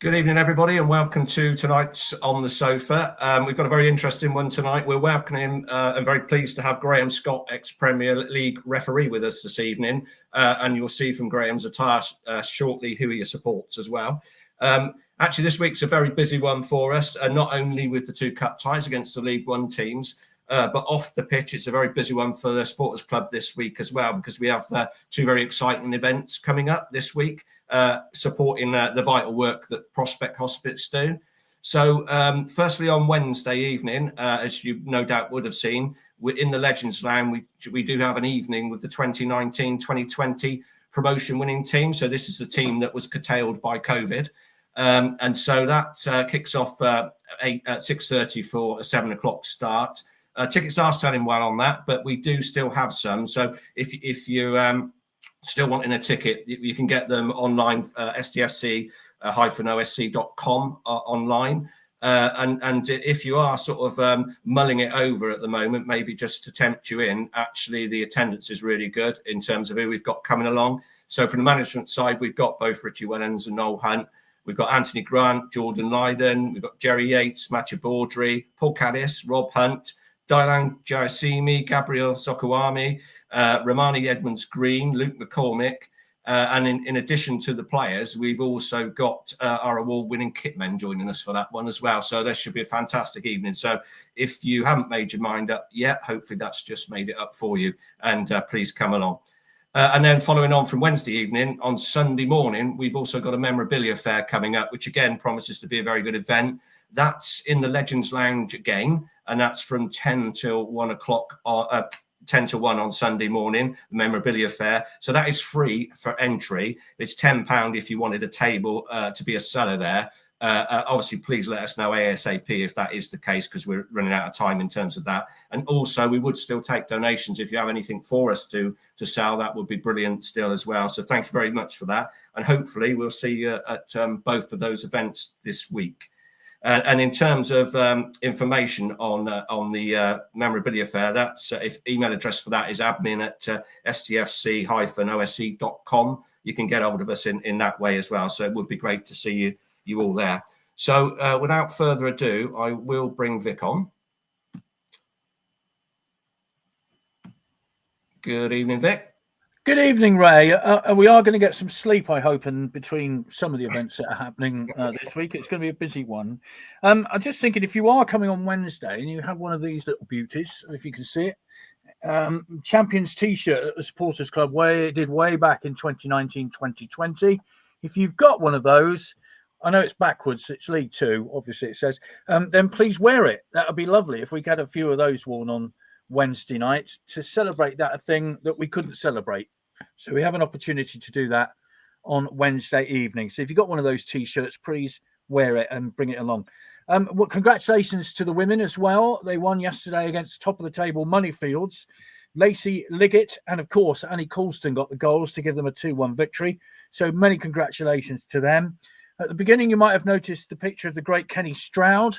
Good evening, everybody, and welcome to tonight's On the Sofa. We've got a very interesting one tonight. We're welcoming and very pleased to have Graham Scott, ex-Premier League referee, with us this evening. And you'll see from Graham's attire shortly who he supports as well. Actually, this week's a very busy one for us, not only with the two cup ties against the League One teams, but off the pitch, it's a very busy one for the Supporters Club this week as well, because we have two very exciting events coming up this week, supporting the vital work that Prospect Hospice do. So, firstly, on Wednesday evening, as you no doubt would have seen, we're in the Legends Lounge. We do have an evening with the 2019-2020 promotion-winning team. So this is the team that was curtailed by COVID. And so that kicks off at 6:30 for a 7 o'clock start. Tickets are selling well on that, but we do still have some. So if you still wanting a ticket, you can get them online, stfc-osc.com online. And if you are sort of mulling it over at the moment, maybe just to tempt you in, actually the attendance is really good in terms of who we've got coming along. So from the management side, we've got both Richie Wellens and Noel Hunt. We've got Anthony Grant, Jordan Lydon. We've got Jerry Yates, Matthew Baudry, Paul Caddis, Rob Hunt, Dylan Jarasimi, Gabriel Sokoami, Romani Edmonds-Green, Luke McCormick. And in addition to the players, we've also got our award-winning kitmen joining us for that one as well. So this should be a fantastic evening. So if you haven't made your mind up yet, hopefully that's just made it up for you. And please come along. And then following on from Wednesday evening, on Sunday morning, we've also got a memorabilia fair coming up, which again promises to be a very good event. That's in the Legends Lounge again, and that's from 10 till 1 o'clock, 10 to 1 on Sunday morning, the memorabilia fair. So that is free for entry. It's £10 if you wanted a table to be a seller there. Obviously, please let us know ASAP if that is the case, because we're running out of time in terms of that. And also, we would still take donations. If you have anything for us to sell, that would be brilliant still as well. So thank you very much for that. And hopefully we'll see you at both of those events this week. And in terms of information on the memorabilia fair, that's if email address for that is admin@stfc-osc.com. You can get hold of us in that way as well. So it would be great to see you all there. So without further ado, I will bring Vic on. Good evening, Vic. Good evening, Ray. We are going to get some sleep, I hope, in between some of the events that are happening this week. It's going to be a busy one. I'm just thinking, if you are coming on Wednesday and you have one of these little beauties, if you can see it, Champions T-shirt at the Supporters Club, did way back in 2019-2020. If you've got one of those, I know it's backwards, it's League Two, obviously it says, then please wear it. That would be lovely if we get a few of those worn on Wednesday night to celebrate that thing that we couldn't celebrate. So we have an opportunity to do that on Wednesday evening. So if you've got one of those T-shirts, please wear it and bring it along. Well, congratulations to the women as well. They won yesterday against top of the table Moneyfields. Lacey Liggett and, of course, Annie Coulston got the goals to give them a 2-1 victory. So many congratulations to them. At the beginning, you might have noticed the picture of the great Kenny Stroud.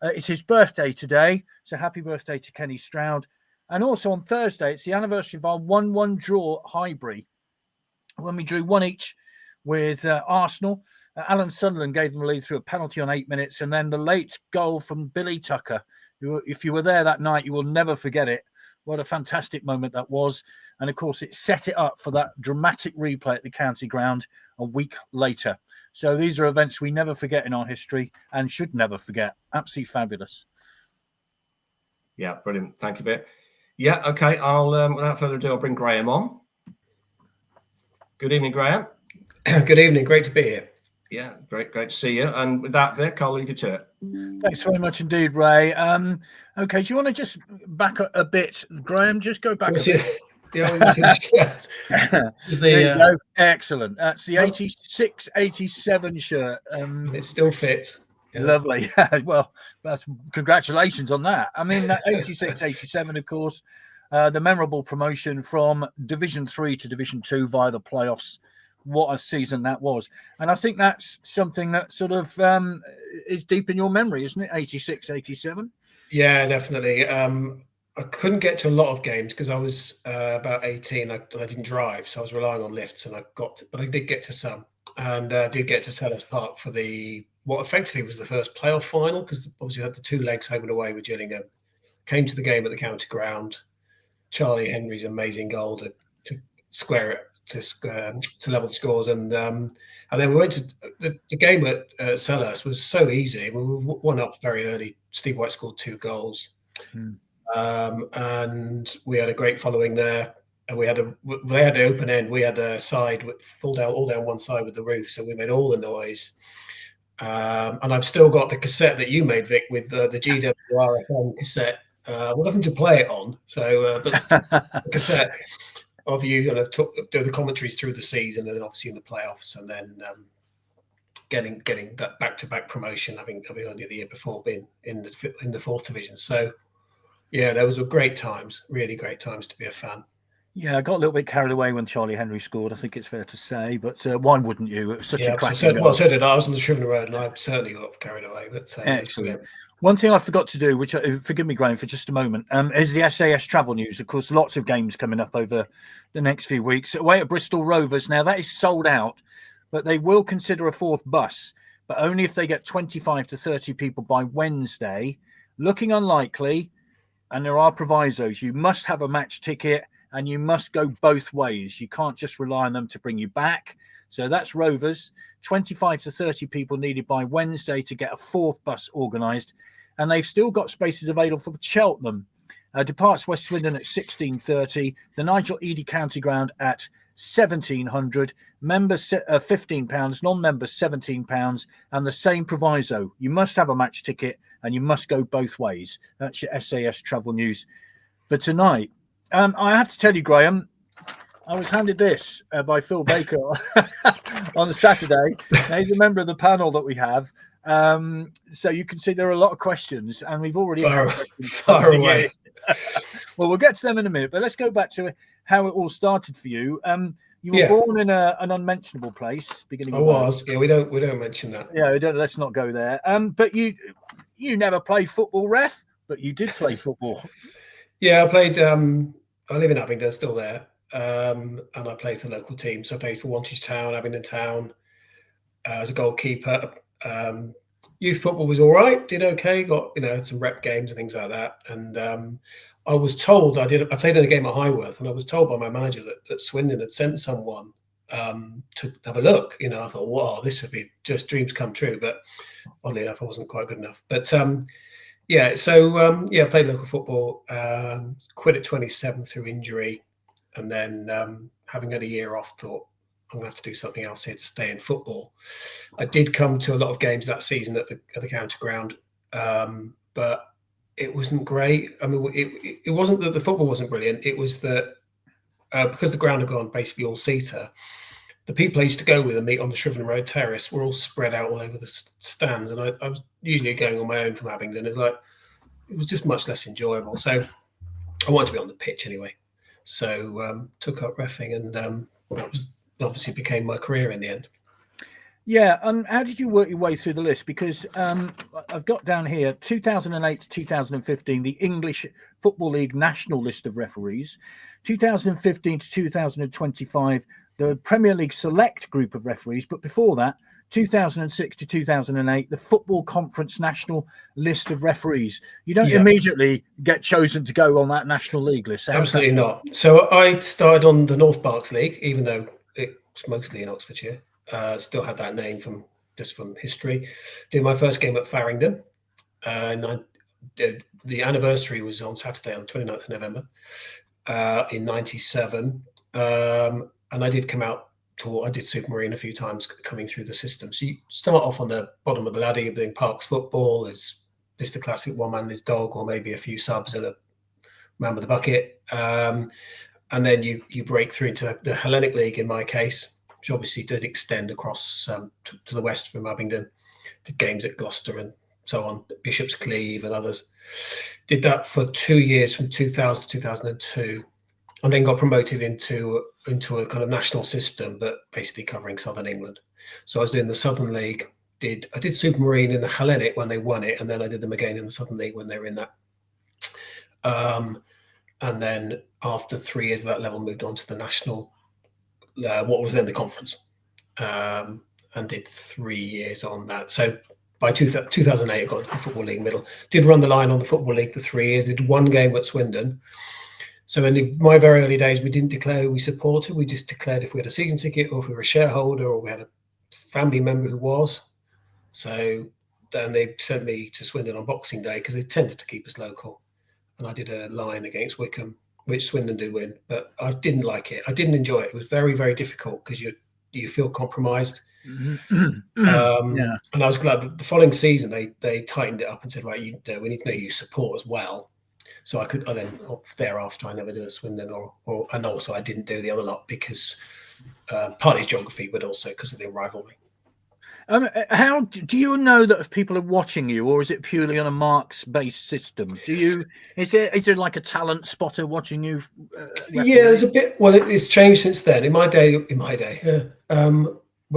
It's his birthday today, so happy birthday to Kenny Stroud. And also on Thursday, it's the anniversary of our 1-1 draw at Highbury, when we drew 1 each with Arsenal. Alan Sunderland gave them a lead through a penalty on 8 minutes, and then the late goal from Billy Tucker, who, if you were there that night, you will never forget it. What a fantastic moment that was. And, of course, it set it up for that dramatic replay at the county ground a week later. So these are events we never forget in our history and should never forget. Absolutely fabulous. Yeah, brilliant. Thank you, Vic. Yeah, okay. I'll without further ado, I'll bring Graham on. Good evening, Graham. Good evening. Great to be here. Yeah, great to see you. And with that, Vic, I'll leave you to it. Thanks very much indeed, Ray. Okay, do you want to just back up a bit, Graham? Just go back a bit. Excellent. That's the 86-87 shirt. It still fits. Yeah. Lovely. Well, that's congratulations on that. I mean, that 86-87, of course, the memorable promotion from Division 3 to Division 2 via the playoffs. What a season that was. And I think that's something that sort of is deep in your memory, isn't it? 86-87. Yeah, definitely. I couldn't get to a lot of games because I was about 18. I didn't drive, so I was relying on lifts, and but I did get to some. and did get to Selhurst Park for what effectively was the first playoff final, because obviously we had the 2 legs home and away with Gillingham. Came to the game at the county ground. Charlie Henry's amazing goal to square it, to level the scores, and then we went to the game at Selhurst was so easy. We won up very early. Steve White scored 2 goals, and we had a great following there. And they had the open end. We had a side with all down one side with the roof, so we made all the noise. And I've still got the cassette that you made, Vic, with the GWRFM cassette. Well, nothing to play it on, so but the cassette of you kind of do the commentaries through the season, and then obviously in the playoffs, and then getting that back-to-back promotion, having only the year before been in the 4th division. So yeah, there was great times, really great times to be a fan. Yeah, I got a little bit carried away when Charlie Henry scored, I think it's fair to say, but why wouldn't you? It was such a cracking goal. Well, so did I. I was on the Shriven Road, and I certainly got carried away. But excellent. One thing I forgot to do, which forgive me, Graham, for just a moment, is the SAS travel news. Of course, lots of games coming up over the next few weeks. Away at Bristol Rovers. Now, that is sold out, but they will consider a 4th bus, but only if they get 25 to 30 people by Wednesday. Looking unlikely, and there are provisos. You must have a match ticket, and you must go both ways. You can't just rely on them to bring you back. So that's Rovers. 25 to 30 people needed by Wednesday to get a 4th bus organised. And they've still got spaces available for Cheltenham. Departs West Swindon at 16:30. The Nigel Eady County Ground at 1700. Members £15, non-members £17, and the same proviso. You must have a match ticket and you must go both ways. That's your SAS travel news for tonight. I have to tell you, Graham, I was handed this by Phil Baker on Saturday. Now, he's a member of the panel that we have. So you can see there are a lot of questions, and we've already far away. Well, we'll get to them in a minute, but let's go back to how it all started for you. You were born in an unmentionable place. Beginning. I was. Yeah, we don't mention that. Yeah, let's not go there. But you never played football, ref, but you did play football. Yeah, I played. I live in Abingdon, still there, and I played for the local team. So I played for Wantage Town, Abingdon Town, as a goalkeeper. Youth football was all right, did okay, got some rep games and things like that. And I was told I played in a game at Highworth, and I was told by my manager that Swindon had sent someone to have a look. I thought, wow, this would be just dreams come true. But oddly enough, I wasn't quite good enough. But I played local football, quit at 27 through injury, and then having had a year off, thought I'm going to have to do something else here to stay in football. I did come to a lot of games that season at the county ground, but it wasn't great. I mean, it wasn't that the football wasn't brilliant. It was that because the ground had gone basically all-seater, the people I used to go with and meet on the Shriven Road Terrace were all spread out all over the stands, and I was usually going on my own from Abingdon. It was just much less enjoyable. So I wanted to be on the pitch anyway. So took up reffing, and that was obviously became my career in the end. Yeah, and how did you work your way through the list? Because I've got down here 2008 to 2015, the English Football League national list of referees. 2015 to 2025, the Premier League select group of referees. But before that, 2006 to 2008, the Football Conference national list of referees. You don't immediately get chosen to go on that national league list. Absolutely not. So I started on the North Berks League, even though it's mostly in Oxfordshire. Still had that name from history. Did my first game at Farringdon. The anniversary was on Saturday, on the 29th of November in 97. And I did come out I did Supermarine a few times coming through the system. So you start off on the bottom of the ladder, you're doing Parks football. There's the classic one man, this dog, or maybe a few subs and a man with a bucket. And then you break through into the Hellenic League in my case, which obviously did extend across to the west from Abingdon. Did games at Gloucester and so on, Bishop's Cleeve and others. Did that for 2 years from 2000 to 2002. And then got promoted into a kind of national system, but basically covering Southern England. So I was doing the Southern League. I did Supermarine in the Hellenic when they won it, and then I did them again in the Southern League when they were in that. And then after 3 years of that level, moved on to the national, what was then the conference. and did 3 years on that. So by 2008, I got into the Football League middle. Did run the line on the Football League for 3 years. Did one game at Swindon. So in my very early days, we didn't declare who we supported. We just declared if we had a season ticket or if we were a shareholder or we had a family member who was. So then they sent me to Swindon on Boxing Day because they tended to keep us local. And I did a line against Wickham, which Swindon did win, but I didn't like it. I didn't enjoy it. It was very, very difficult because you feel compromised. And I was glad that the following season they tightened it up and said, right, we need to know you support as well. So I then thereafter I never did a Swindon and also I didn't do the other lot because partly geography, but also because of the rivalry. How do you know that people are watching you, or is it purely on a marks-based system? Is there like a talent spotter watching you? Yeah, there's a bit. Well, it's changed since then. In my day, when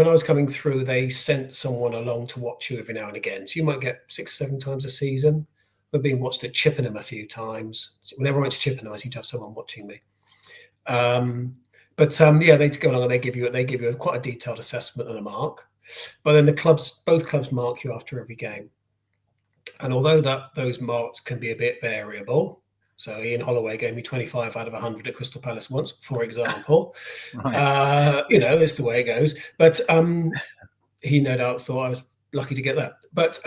I was coming through, they sent someone along to watch you every now and again. So you might get 6 or 7 times a season. We're being watched at Chippenham a few times. So whenever I went to Chippenham, I seem to have someone watching me. They go along and they give you quite a detailed assessment and a mark. But then both clubs mark you after every game. And although those marks can be a bit variable, so Ian Holloway gave me 25 out of 100 at Crystal Palace once, for example. Right. It's the way it goes. But he no doubt thought I was lucky to get that. But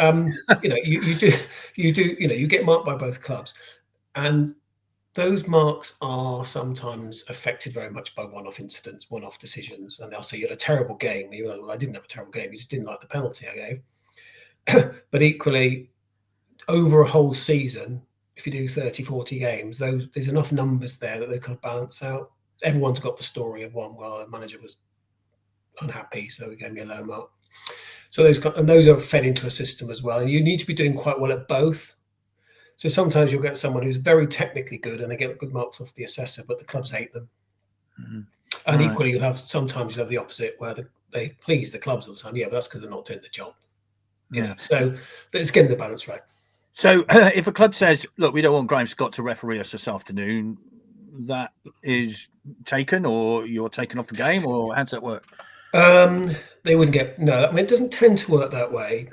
you get marked by both clubs, and those marks are sometimes affected very much by one-off incidents, one-off decisions. And they'll say you had a terrible game. And you're like, well, I didn't have a terrible game. You just didn't like the penalty I gave. But equally, over a whole season, if you do 30, 40 games, there's enough numbers there that they kind of balance out. Everyone's got the story of one, well, the manager was unhappy, so he gave me a low mark. So those are fed into a system as well. And you need to be doing quite well at both. So sometimes you'll get someone who's very technically good and they get good marks off the assessor, but the clubs hate them. Mm-hmm. And right. Equally, sometimes you'll have the opposite where they please the clubs all the time. Yeah, but that's because they're not doing the job. Yeah. So, but it's getting the balance right. So if a club says, look, we don't want Graham Scott to referee us this afternoon, that is taken, or you're taken off the game, or how does that work? They wouldn't get, no, I mean, it doesn't tend to work that way.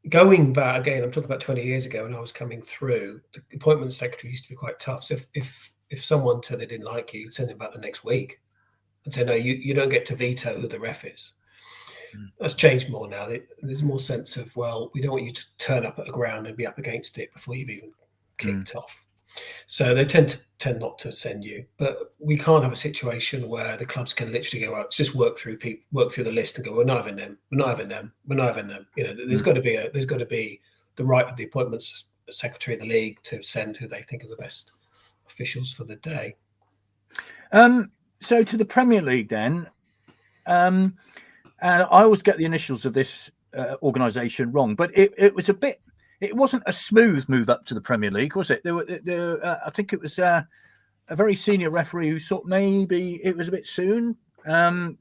Going back again, I'm talking about 20 years ago when I was coming through, the appointment secretary used to be quite tough. So if someone said they didn't like you, you'd send them back the next week and say, no, you don't get to veto who the ref is. That's changed more now. There's more sense of, well, we don't want you to turn up at the ground and be up against it before you've even kicked off. So they tend not to send you, but we can't have a situation where the clubs can literally go, let's just work through the list and go, we're not having them. You know, there's got to be the right of the appointments secretary of the league to send who they think are the best officials for the day. So to the Premier League then, and I always get the initials of this organisation wrong, but it was a bit. It wasn't a smooth move up to the Premier League, was it? I think it was a very senior referee who thought maybe it was a bit soon.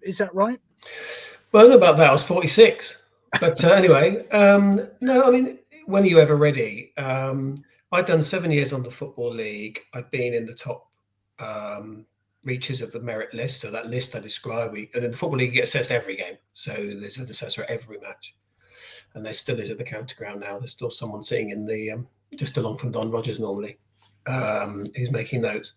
Is that right? Well, I don't know about that. I was 46. But anyway, no, I mean, when are you ever ready? I'd done 7 years on the Football League. I'd been in the top reaches of the merit list. So that list I described, and then the Football League gets assessed every game. So there's an assessor at every match. And there still is at the counter ground now. There's still someone sitting in the just along from Don Rogers normally, who's making notes.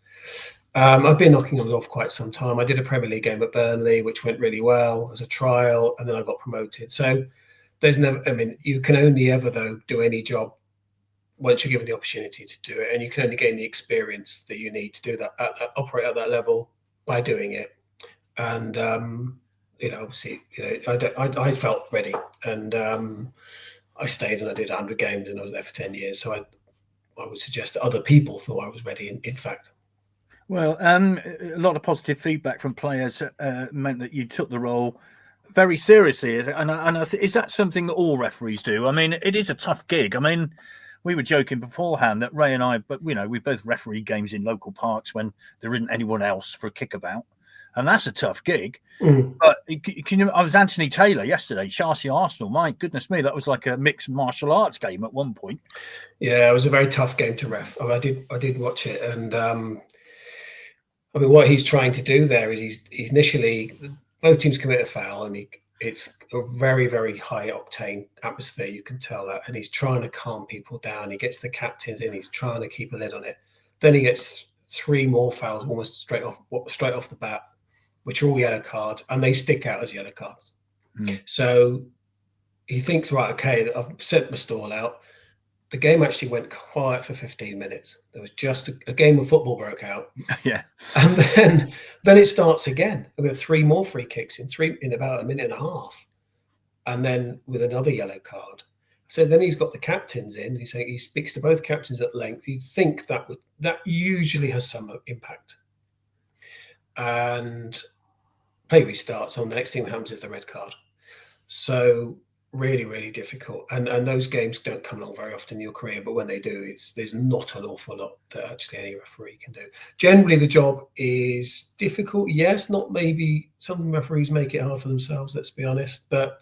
I've been knocking on the door for quite some time. I did a Premier League game at Burnley, which went really well as a trial, and then I got promoted. So there's never, I mean, you can only ever though do any job once you're given the opportunity to do it, and you can only gain the experience that you need to do that, operate at that level by doing it. And obviously, I felt ready, and I stayed and I did 100 games, and I was there for 10 years. So I would suggest that other people thought I was ready. In fact, well, a lot of positive feedback from players meant that you took the role very seriously, and is that something that all referees do? I mean, it is a tough gig. I mean, we were joking beforehand that Ray and I, but we both referee games in local parks when there isn't anyone else for a kickabout. And that's a tough gig. But I was Anthony Taylor yesterday, Chelsea Arsenal. My goodness me, that was like a mixed martial arts game at one point. Yeah, it was a very tough game to ref. I did watch it, and I mean, what he's trying to do there is he's initially, both teams commit a foul, and it's a very, very high octane atmosphere. You can tell that, and he's trying to calm people down. He gets the captains in. He's trying to keep a lid on it. Then he gets 3 more fouls almost straight off the bat, which are all yellow cards, and they stick out as yellow cards. So he thinks, right, okay, I've sent my stall out. The game actually went quiet for 15 minutes. There was just a game of football broke out. Yeah. And then it starts again. We have 3 more free kicks in about a minute and a half. And then with another yellow card. So then he's got the captains in. He speaks to both captains at length. You'd think that usually has some impact. And play restarts on. The next thing that happens is the red card. So really, really difficult. And those games don't come along very often in your career, but when they do, there's not an awful lot that actually any referee can do. Generally, the job is difficult. Yes, not maybe some referees make it hard for themselves, let's be honest, but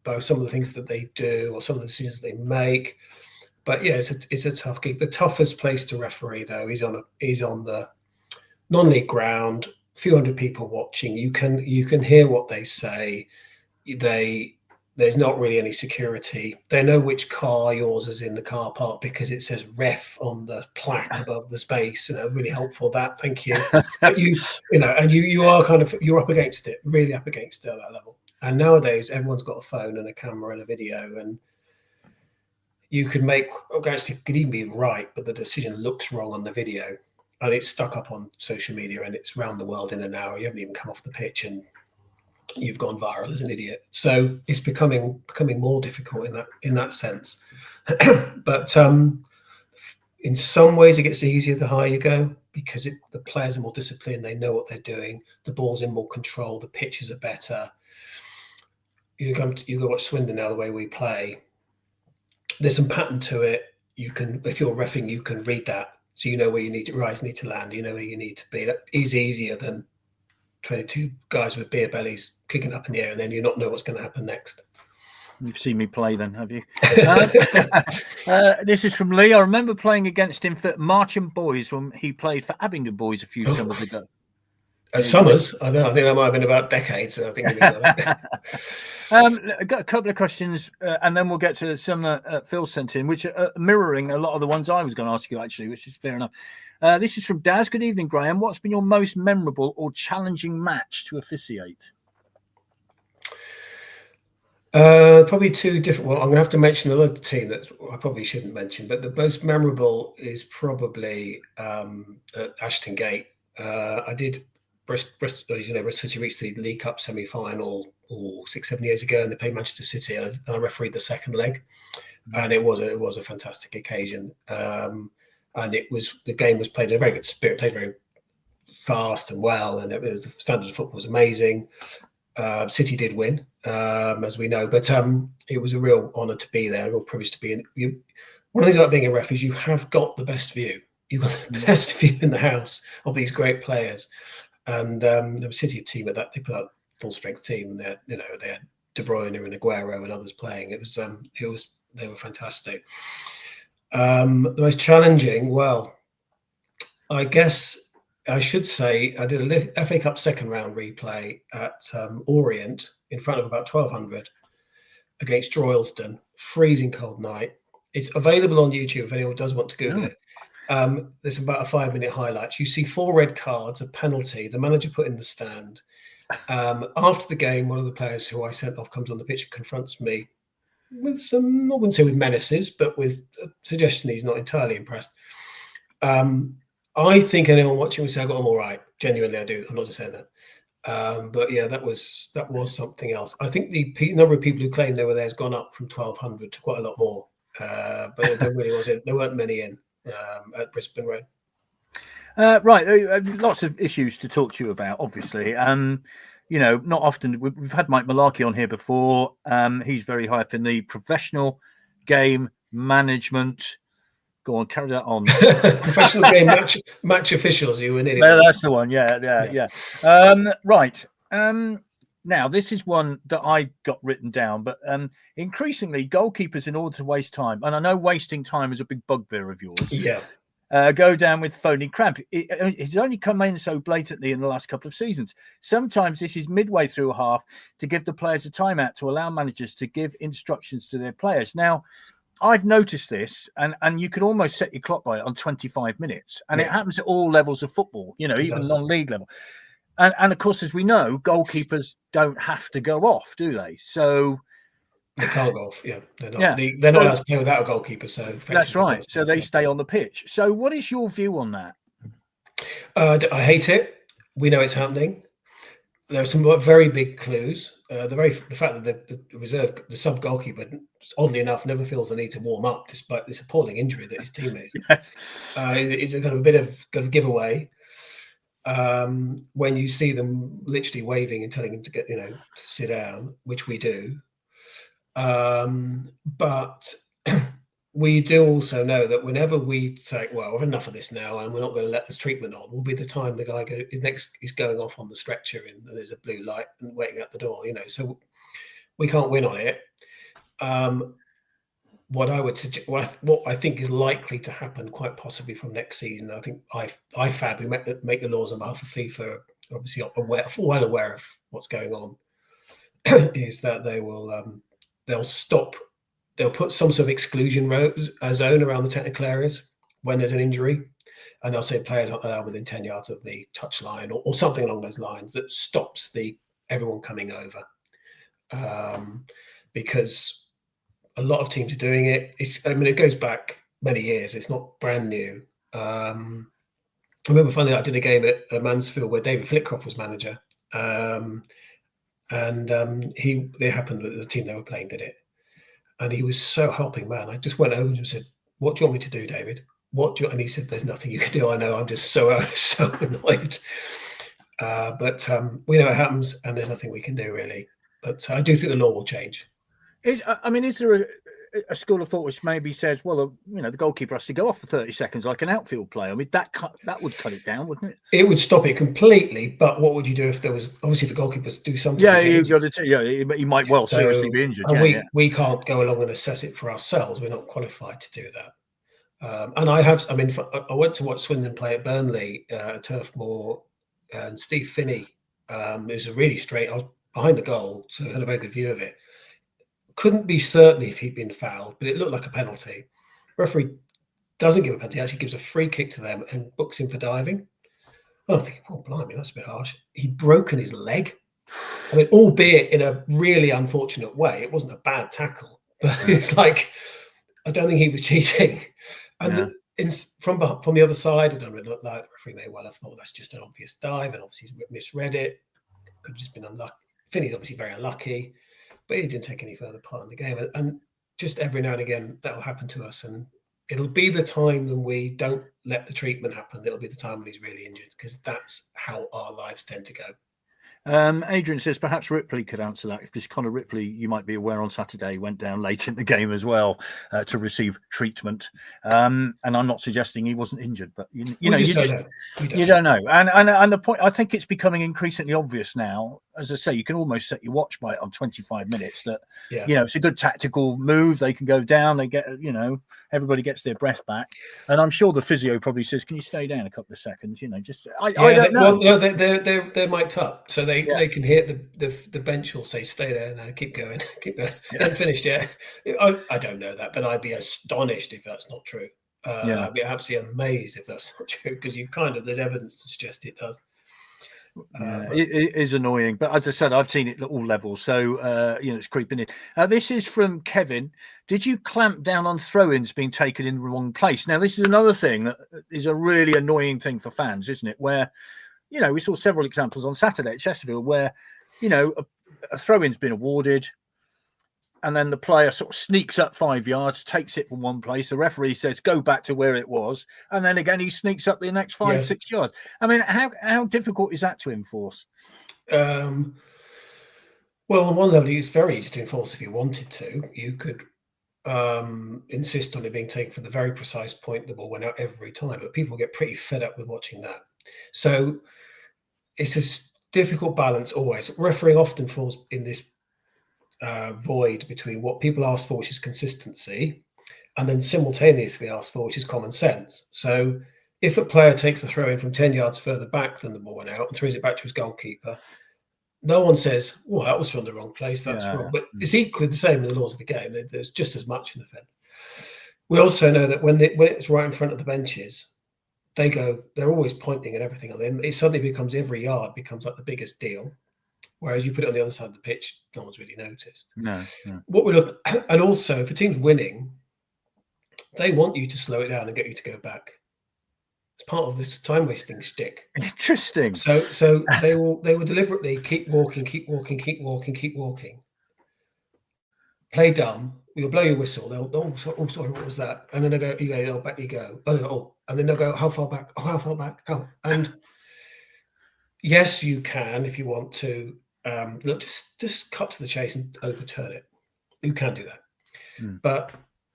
both some of the things that they do or some of the decisions they make. But yeah, it's a tough gig. The toughest place to referee, though, is on the non-league ground. A few hundred people watching. You can hear what they say. There's not really any security. They know which car yours is in the car park because it says ref on the plaque above the space. Really helpful that. Thank you. But you are you're up against it, really up against it at that level. And nowadays, everyone's got a phone and a camera and a video, and you could could even be right, but the decision looks wrong on the video, and it's stuck up on social media, and it's round the world in an hour. You haven't even come off the pitch, and you've gone viral as an idiot. So it's becoming more difficult in that sense. But in some ways it gets easier the higher you go, because the players are more disciplined. They know what they're doing. The ball's in more control. The pitches are better. You go watch Swindon now, the way we play. There's some pattern to it. If you're reffing, you can read that, so you know where you need to rise, need to land. You know where you need to be. That is easier than 22 guys with beer bellies kicking up in the air, and then you not know what's going to happen next. You've seen me play then, have you? This is from Lee. I remember playing against him for Marcham Boys when he played for Abingdon Boys a few summers ago. Summers? I think that might have been about decades. I think. I've got a couple of questions, and then we'll get to some Phil sent in, which are mirroring a lot of the ones I was going to ask you, actually, which is fair enough. This is from Daz. Good evening, Graham. What's been your most memorable or challenging match to officiate? Probably 2 different. Well, I'm going to have to mention another team that I probably shouldn't mention, but the most memorable is probably at Ashton Gate. I did Bristol City reached the League Cup semi-final 6-7 years ago, and they played Manchester City. And I refereed the second leg, and it was a fantastic occasion. And the game was played in a very good spirit, played very fast and well, and the standard of football was amazing. City did win, as we know, but it was a real honour to be there, a real privilege to be in. One of the things about being a ref is you have got the best view. You've got the best view in the house of these great players. And the City team at that, they put out a full strength team, and they had De Bruyne and Aguero and others playing. They were fantastic. The most challenging, well, I guess I should say I did a FA Cup second round replay at Orient in front of about 1,200 against Droylsden. Freezing cold night. It's available on YouTube if anyone does want to Google it. There's about a 5-minute highlights. You see 4 red cards, a penalty, the manager put in the stand. After the game, one of the players who I sent off comes on the pitch and confronts me with some, I wouldn't say with menaces, but with a suggestion he's not entirely impressed. I think anyone watching would say I got them all right. Genuinely, I do. I'm not just saying that. But yeah, that was something else. I think the number of people who claimed they were there has gone up from 1,200 to quite a lot more. But there really wasn't. There weren't many in at Brisbane Road. Right, lots of issues to talk to you about, obviously. Not often. We've had Mike Malarkey on here before. He's very high up in the professional game management. Go on, carry that on. Professional game match officials. You were nearly. That's the one. Yeah. Right. Now, this is one that I got written down, but increasingly, goalkeepers, in order to waste time, and I know wasting time is a big bugbear of yours. Yeah. go down with phony cramp. It's only come in so blatantly in the last couple of seasons. Sometimes this is midway through a half to give the players a timeout to allow managers to give instructions to their players. Now, I've noticed this, and you can almost set your clock by it on 25 minutes. And it happens at all levels of football, even non-league level. And of course, as we know, goalkeepers don't have to go off, do they? So they can't go off. Yeah, they're not. They're not allowed to play without a goalkeeper. So that's right. So they stay on the pitch. So what is your view on that? I hate it. We know it's happening. There are some very big clues. The fact that the sub goalkeeper, oddly enough, never feels the need to warm up despite this appalling injury that his teammates. Is a kind of a bit of giveaway. When you see them literally waving and telling him to get, to sit down, which we do. But we do also know that whenever we say, well, we've enough of this now and we're not going to let this treatment on, will be the time the guy is going off on the stretcher and there's a blue light and waiting at the door, so we can't win on it. What I would suggest, what I think is likely to happen quite possibly from next season, I think IFAB, who make the laws on behalf of FIFA, are obviously well aware of what's going on, is that they will they'll put some sort of exclusion zone around the technical areas when there's an injury, and they'll say players aren't allowed within 10 yards of the touchline or something along those lines that stops everyone coming over, because a lot of teams are doing it. It goes back many years. It's not brand new. I remember finally I did a game at Mansfield where David Flitcroft was manager, and they happened that the team they were playing did it, and he was so helping man. I just went over to him and said, "What do you want me to do, David? And he said, "There's nothing you can do. I know. I'm just so annoyed." But we know it happens, and there's nothing we can do really. But I do think the law will change. Is there a school of thought which maybe says, well, the goalkeeper has to go off for 30 seconds like an outfield player? I mean, that would cut it down, wouldn't it? It would stop it completely. But what would you do if there was, obviously, the goalkeepers do something? He might well seriously be injured. And we can't go along and assess it for ourselves. We're not qualified to do that. And I went to watch Swindon play at Burnley, Turf Moor, and Steve Finney is a really straight. I was behind the goal, so I had a very good view of it. Couldn't be certain if he'd been fouled, but it looked like a penalty. Referee doesn't give a penalty, actually gives a free kick to them and books him for diving. And I'm thinking, oh, blimey, that's a bit harsh. He'd broken his leg. Albeit in a really unfortunate way. It wasn't a bad tackle, but it's like, I don't think he was cheating. And from the other side, it looked like the referee may well have thought that's just an obvious dive, and obviously he's misread it. Could have just been unlucky. Finney's obviously very unlucky, but he didn't take any further part in the game. And just every now and again, that'll happen to us. And it'll be the time when we don't let the treatment happen. It'll be the time when he's really injured, because that's how our lives tend to go. Adrian says perhaps Ripley could answer that, because Connor Ripley, you might be aware, on Saturday went down late in the game as well to receive treatment. And I'm not suggesting he wasn't injured, but you don't know. And the point, I think it's becoming increasingly obvious now. As I say, you can almost set your watch by it on 25 minutes that it's a good tactical move. They can go down. They get everybody gets their breath back. And I'm sure the physio probably says, "Can you stay down a couple of seconds?" I don't know. Well, no, they're mic'd up, so they can hear the bench will say, "Stay there now, keep going, keep going." Haven't finished yet. I don't know that, but I'd be astonished if that's not true. I'd be absolutely amazed if that's not true, because there's evidence to suggest it does. It is annoying, but as I said, I've seen it at all levels, so it's creeping in. This is from Kevin. Did you clamp down on throw-ins being taken in the wrong place? Now, this is another thing that is a really annoying thing for fans, isn't it? Where we saw several examples on Saturday at Chesterfield where a throw-in's been awarded, and then the player sort of sneaks up 5 yards, takes it from one place. The referee says, "Go back to where it was." And then again, he sneaks up the next 5-6 yards. I mean, how difficult is that to enforce? Well, on one level, it's very easy to enforce if you wanted to. You could insist on it being taken for the very precise point the ball went out every time. But people get pretty fed up with watching that. So it's a difficult balance always. Refereeing often falls in this void between what people ask for, which is consistency, and then simultaneously ask for, which is common sense. So if a player takes the throw in from 10 yards further back than the ball went out and throws it back to his goalkeeper, no one says, "Well, that was from the wrong place. That's wrong." But it's equally the same in the laws of the game. There's just as much in effect. We also know that when it's right in front of the benches, they're always pointing at everything on them. It suddenly becomes every yard becomes like the biggest deal. Whereas you put it on the other side of the pitch, no one's really noticed. No. What we look, and also if a team's winning, they want you to slow it down and get you to go back. It's part of this time wasting shtick. Interesting. So they will deliberately keep walking, play dumb. You'll blow your whistle. They'll sorry, what was that? And then they go, oh, back you go. Oh, and then they'll go, how far back? Oh, how far back? Oh, and yes, you can if you want to. Look, just cut to the chase and overturn it. You can do that, but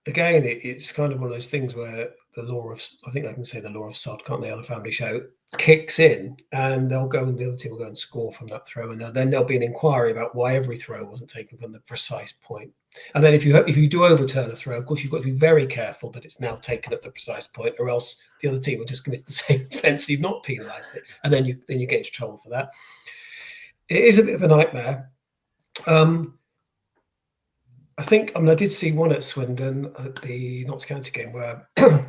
again, it's kind of one of those things where the law of, I think I can say the law of sod, can't they, on a family show, kicks in, and they'll go and the other team will go and score from that throw, and then there'll be an inquiry about why every throw wasn't taken from the precise point. And then if you do overturn a throw, of course you've got to be very careful that it's now taken at the precise point, or else the other team will just commit the same offence. You've not penalised it, and then you get into trouble for that. It is a bit of a nightmare. I did see one at Swindon at the Notts County game where I've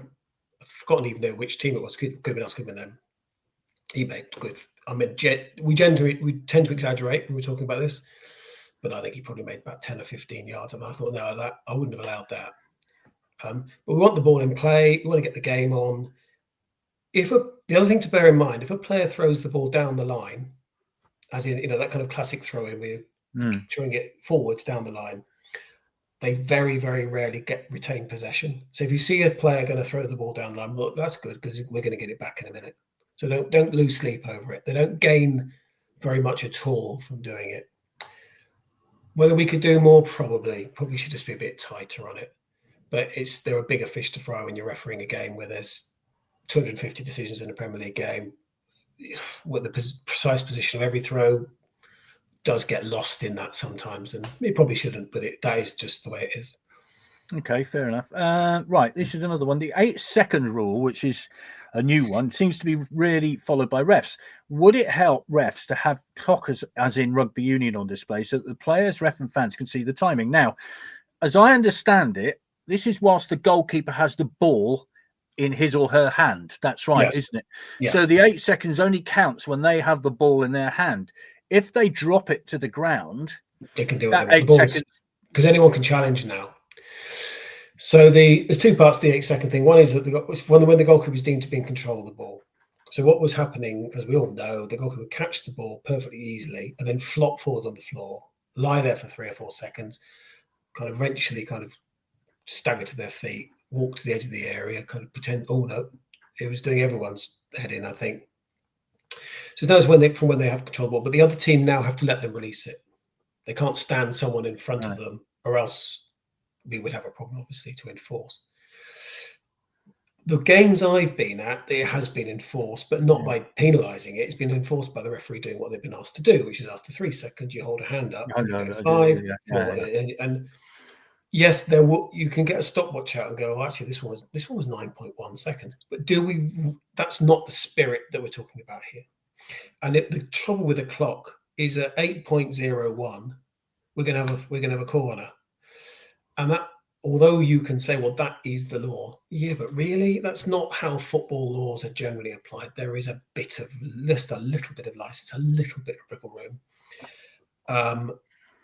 forgotten even know which team it was. Could have been us, could have been them. He made good. I mean, we tend to exaggerate when we're talking about this, but I think he probably made about 10 or 15 yards. And I thought, no, that I wouldn't have allowed that. But we want the ball in play. We want to get the game on. The other thing to bear in mind, if a player throws the ball down the line, as in that kind of classic throw in where you're throwing it forwards down the line, they very, very rarely retain possession. So if you see a player going to throw the ball down the line, well, that's good because we're going to get it back in a minute. So don't lose sleep over it. They don't gain very much at all from doing it. Whether we could do more, probably should just be a bit tighter on it. But there are bigger fish to fry when you're refereeing a game where there's 250 decisions in a Premier League game. With the precise position of every throw does get lost in that sometimes, and it probably shouldn't, but that is just the way it is. Okay, fair enough. Right, this is another one. The 8-second rule, which is a new one, seems to be really followed by refs. Would it help refs to have clockers, as in rugby union, on display so that the players, ref and fans can see the timing? Now, as I understand it, this is whilst the goalkeeper has the ball in his or her hand. That's right, yes. Isn't it? Yeah. So the 8 seconds only counts when they have the ball in their hand. If they drop it to the ground, they can do it. 8 seconds, because anyone can challenge now. So there's two parts to the 8 second thing. One is that when the goalkeeper is deemed to be in control of the ball. So what was happening, as we all know, the goalkeeper would catch the ball perfectly easily and then flop forward on the floor, lie there for 3 or 4 seconds, kind of eventually kind of stagger to their feet, walk to the edge of the area, kind of pretend, oh no, it was doing everyone's head in, I think. So that's when they have control of the ball, but the other team now have to let them release it. They can't stand someone in front of them, or else we would have a problem, obviously, to enforce. The games I've been at, it has been enforced, but not by penalising it. It's been enforced by the referee doing what they've been asked to do, which is after 3 seconds, you hold a hand up, 5, 4, and yes, you can get a stopwatch out and go, oh, actually, this one was 9.1 seconds. But that's not the spirit that we're talking about here. And the trouble with the clock is at 8.01, we're gonna have a corner. And that, although you can say, well, that is the law, yeah, but really that's not how football laws are generally applied. There is a little bit of license, a little bit of wiggle room.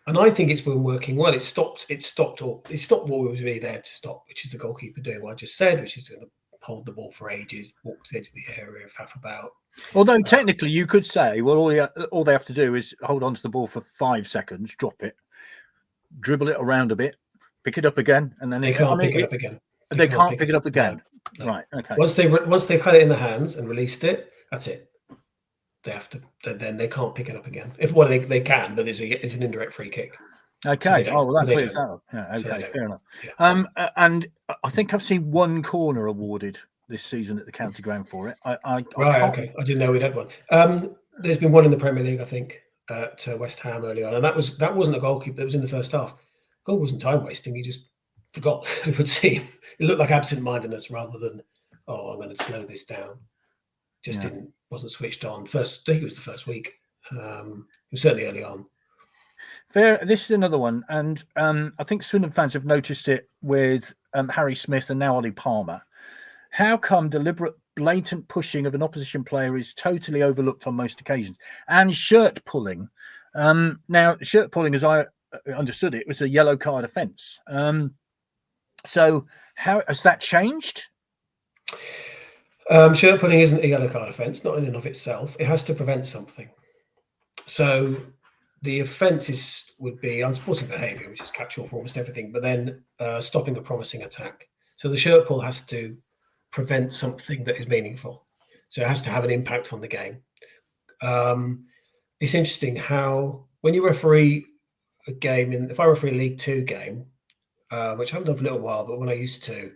And I think it's been working well. It stopped what was really there to stop, which is the goalkeeper doing what I just said, which is going to hold the ball for ages, walk to the edge of the area, faff about. Although technically you could say, well, all they have to do is hold on to the ball for 5 seconds, drop it, dribble it around a bit, pick it up again, and then they can't pick it up again. They can't pick it up again. No. Right. Okay. Once they've had it in their hands and released it, that's it. They have to. Then they can't pick it up again. They can, but it's an indirect free kick. Okay. So that clears that up. Yeah. Okay. So fair enough. Yeah. And I think I've seen one corner awarded this season at the county ground for it. Okay. I didn't know we'd had one. There's been one in the Premier League, I think, at West Ham early on, and that wasn't a goalkeeper. It was in the first half. Goal wasn't time wasting. He just forgot. It would seem it looked like absent-mindedness rather than, oh, I'm going to slow this down. Just wasn't switched on. I think it was the first week. It was certainly early on. Fair. This is another one, and I think Swindon fans have noticed it with Harry Smith and now Ollie Palmer. How come deliberate, blatant pushing of an opposition player is totally overlooked on most occasions? And shirt pulling. Now, shirt pulling, as I understood it, was a yellow card offence. So how has that changed? Shirt pulling isn't a yellow card offence, not in and of itself. It has to prevent something. So the offence would be unsporting behaviour, which is catch-all for almost everything, but then stopping a promising attack. So the shirt pull has to prevent something that is meaningful. So it has to have an impact on the game. It's interesting how when you referee a game, if I referee a League Two game, which I haven't done for a little while, but when I used to,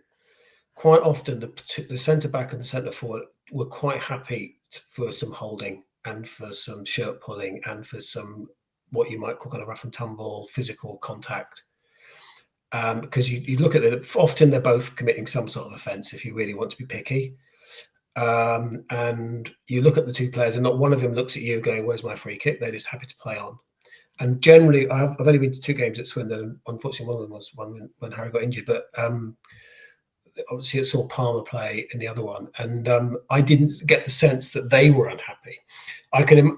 quite often the centre back and the centre forward were quite happy for some holding and for some shirt pulling and for some what you might call kind of rough and tumble physical contact. Because you look at it, often they're both committing some sort of offence if you really want to be picky. And you look at the two players and not one of them looks at you going, where's my free kick? They're just happy to play on. And generally, I've only been to 2 games at Swindon. And unfortunately, one of them was one when Harry got injured. But obviously, I saw Palmer play in the other one. And I didn't get the sense that they were unhappy.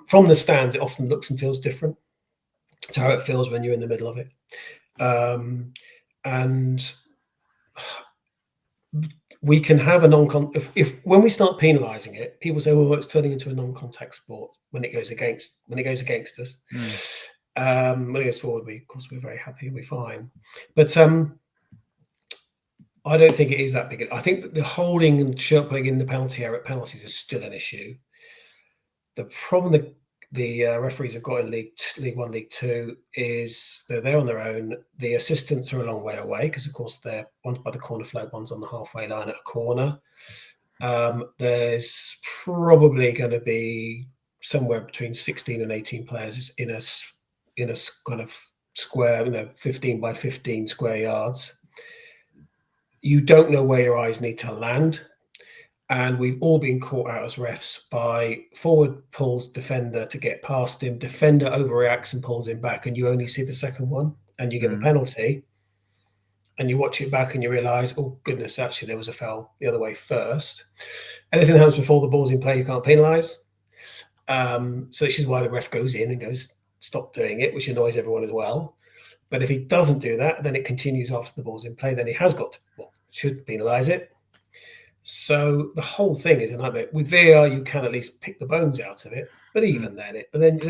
From the stands, it often looks and feels different to how it feels when you're in the middle of it. And we can have a if when we start penalising it, people say, "Well, it's turning into a non-contact sport when it goes against us." When it goes forward, of course, we're very happy and we're fine. But I don't think it is that big. I think that the holding and shirt pulling in the penalty area at penalties is still an issue. The problem that the referees have got in League 1, League 2 is they're there on their own. The assistants are a long way away because, of course, one's by the corner flag, one's on the halfway line at a corner. There's probably going to be somewhere between 16 and 18 players in a kind of square, 15 by 15 square yards. You don't know where your eyes need to land. And we've all been caught out as refs by forward pulls defender to get past him. Defender overreacts and pulls him back, and you only see the second one, and you get a penalty. And you watch it back, and you realise, oh goodness, actually there was a foul the other way first. Anything that happens before the ball's in play, you can't penalise. So this is why the ref goes in and goes, stop doing it, which annoys everyone as well. But if he doesn't do that, then it continues after the ball's in play. Then he has got should penalise it. So the whole thing is a nightmare. With VAR, you can at least pick the bones out of it, but even then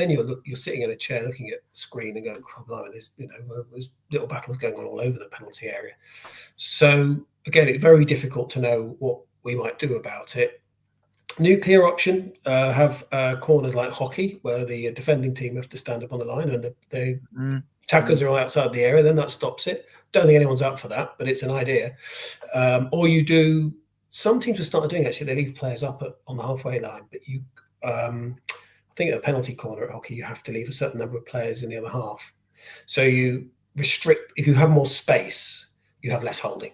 you're sitting in a chair looking at the screen and going, "Oh, blimey, there's little battles going on all over the penalty area." So again, it's very difficult to know what we might do about it. Nuclear option have corners like hockey, where the defending team have to stand up on the line and the attackers are all outside the area. Then that stops it. Don't think anyone's up for that, but it's an idea. Or you do. Some teams have started doing actually. They leave players up on the halfway line, but I think at a penalty corner at hockey, you have to leave a certain number of players in the other half. So you restrict. If you have more space, you have less holding.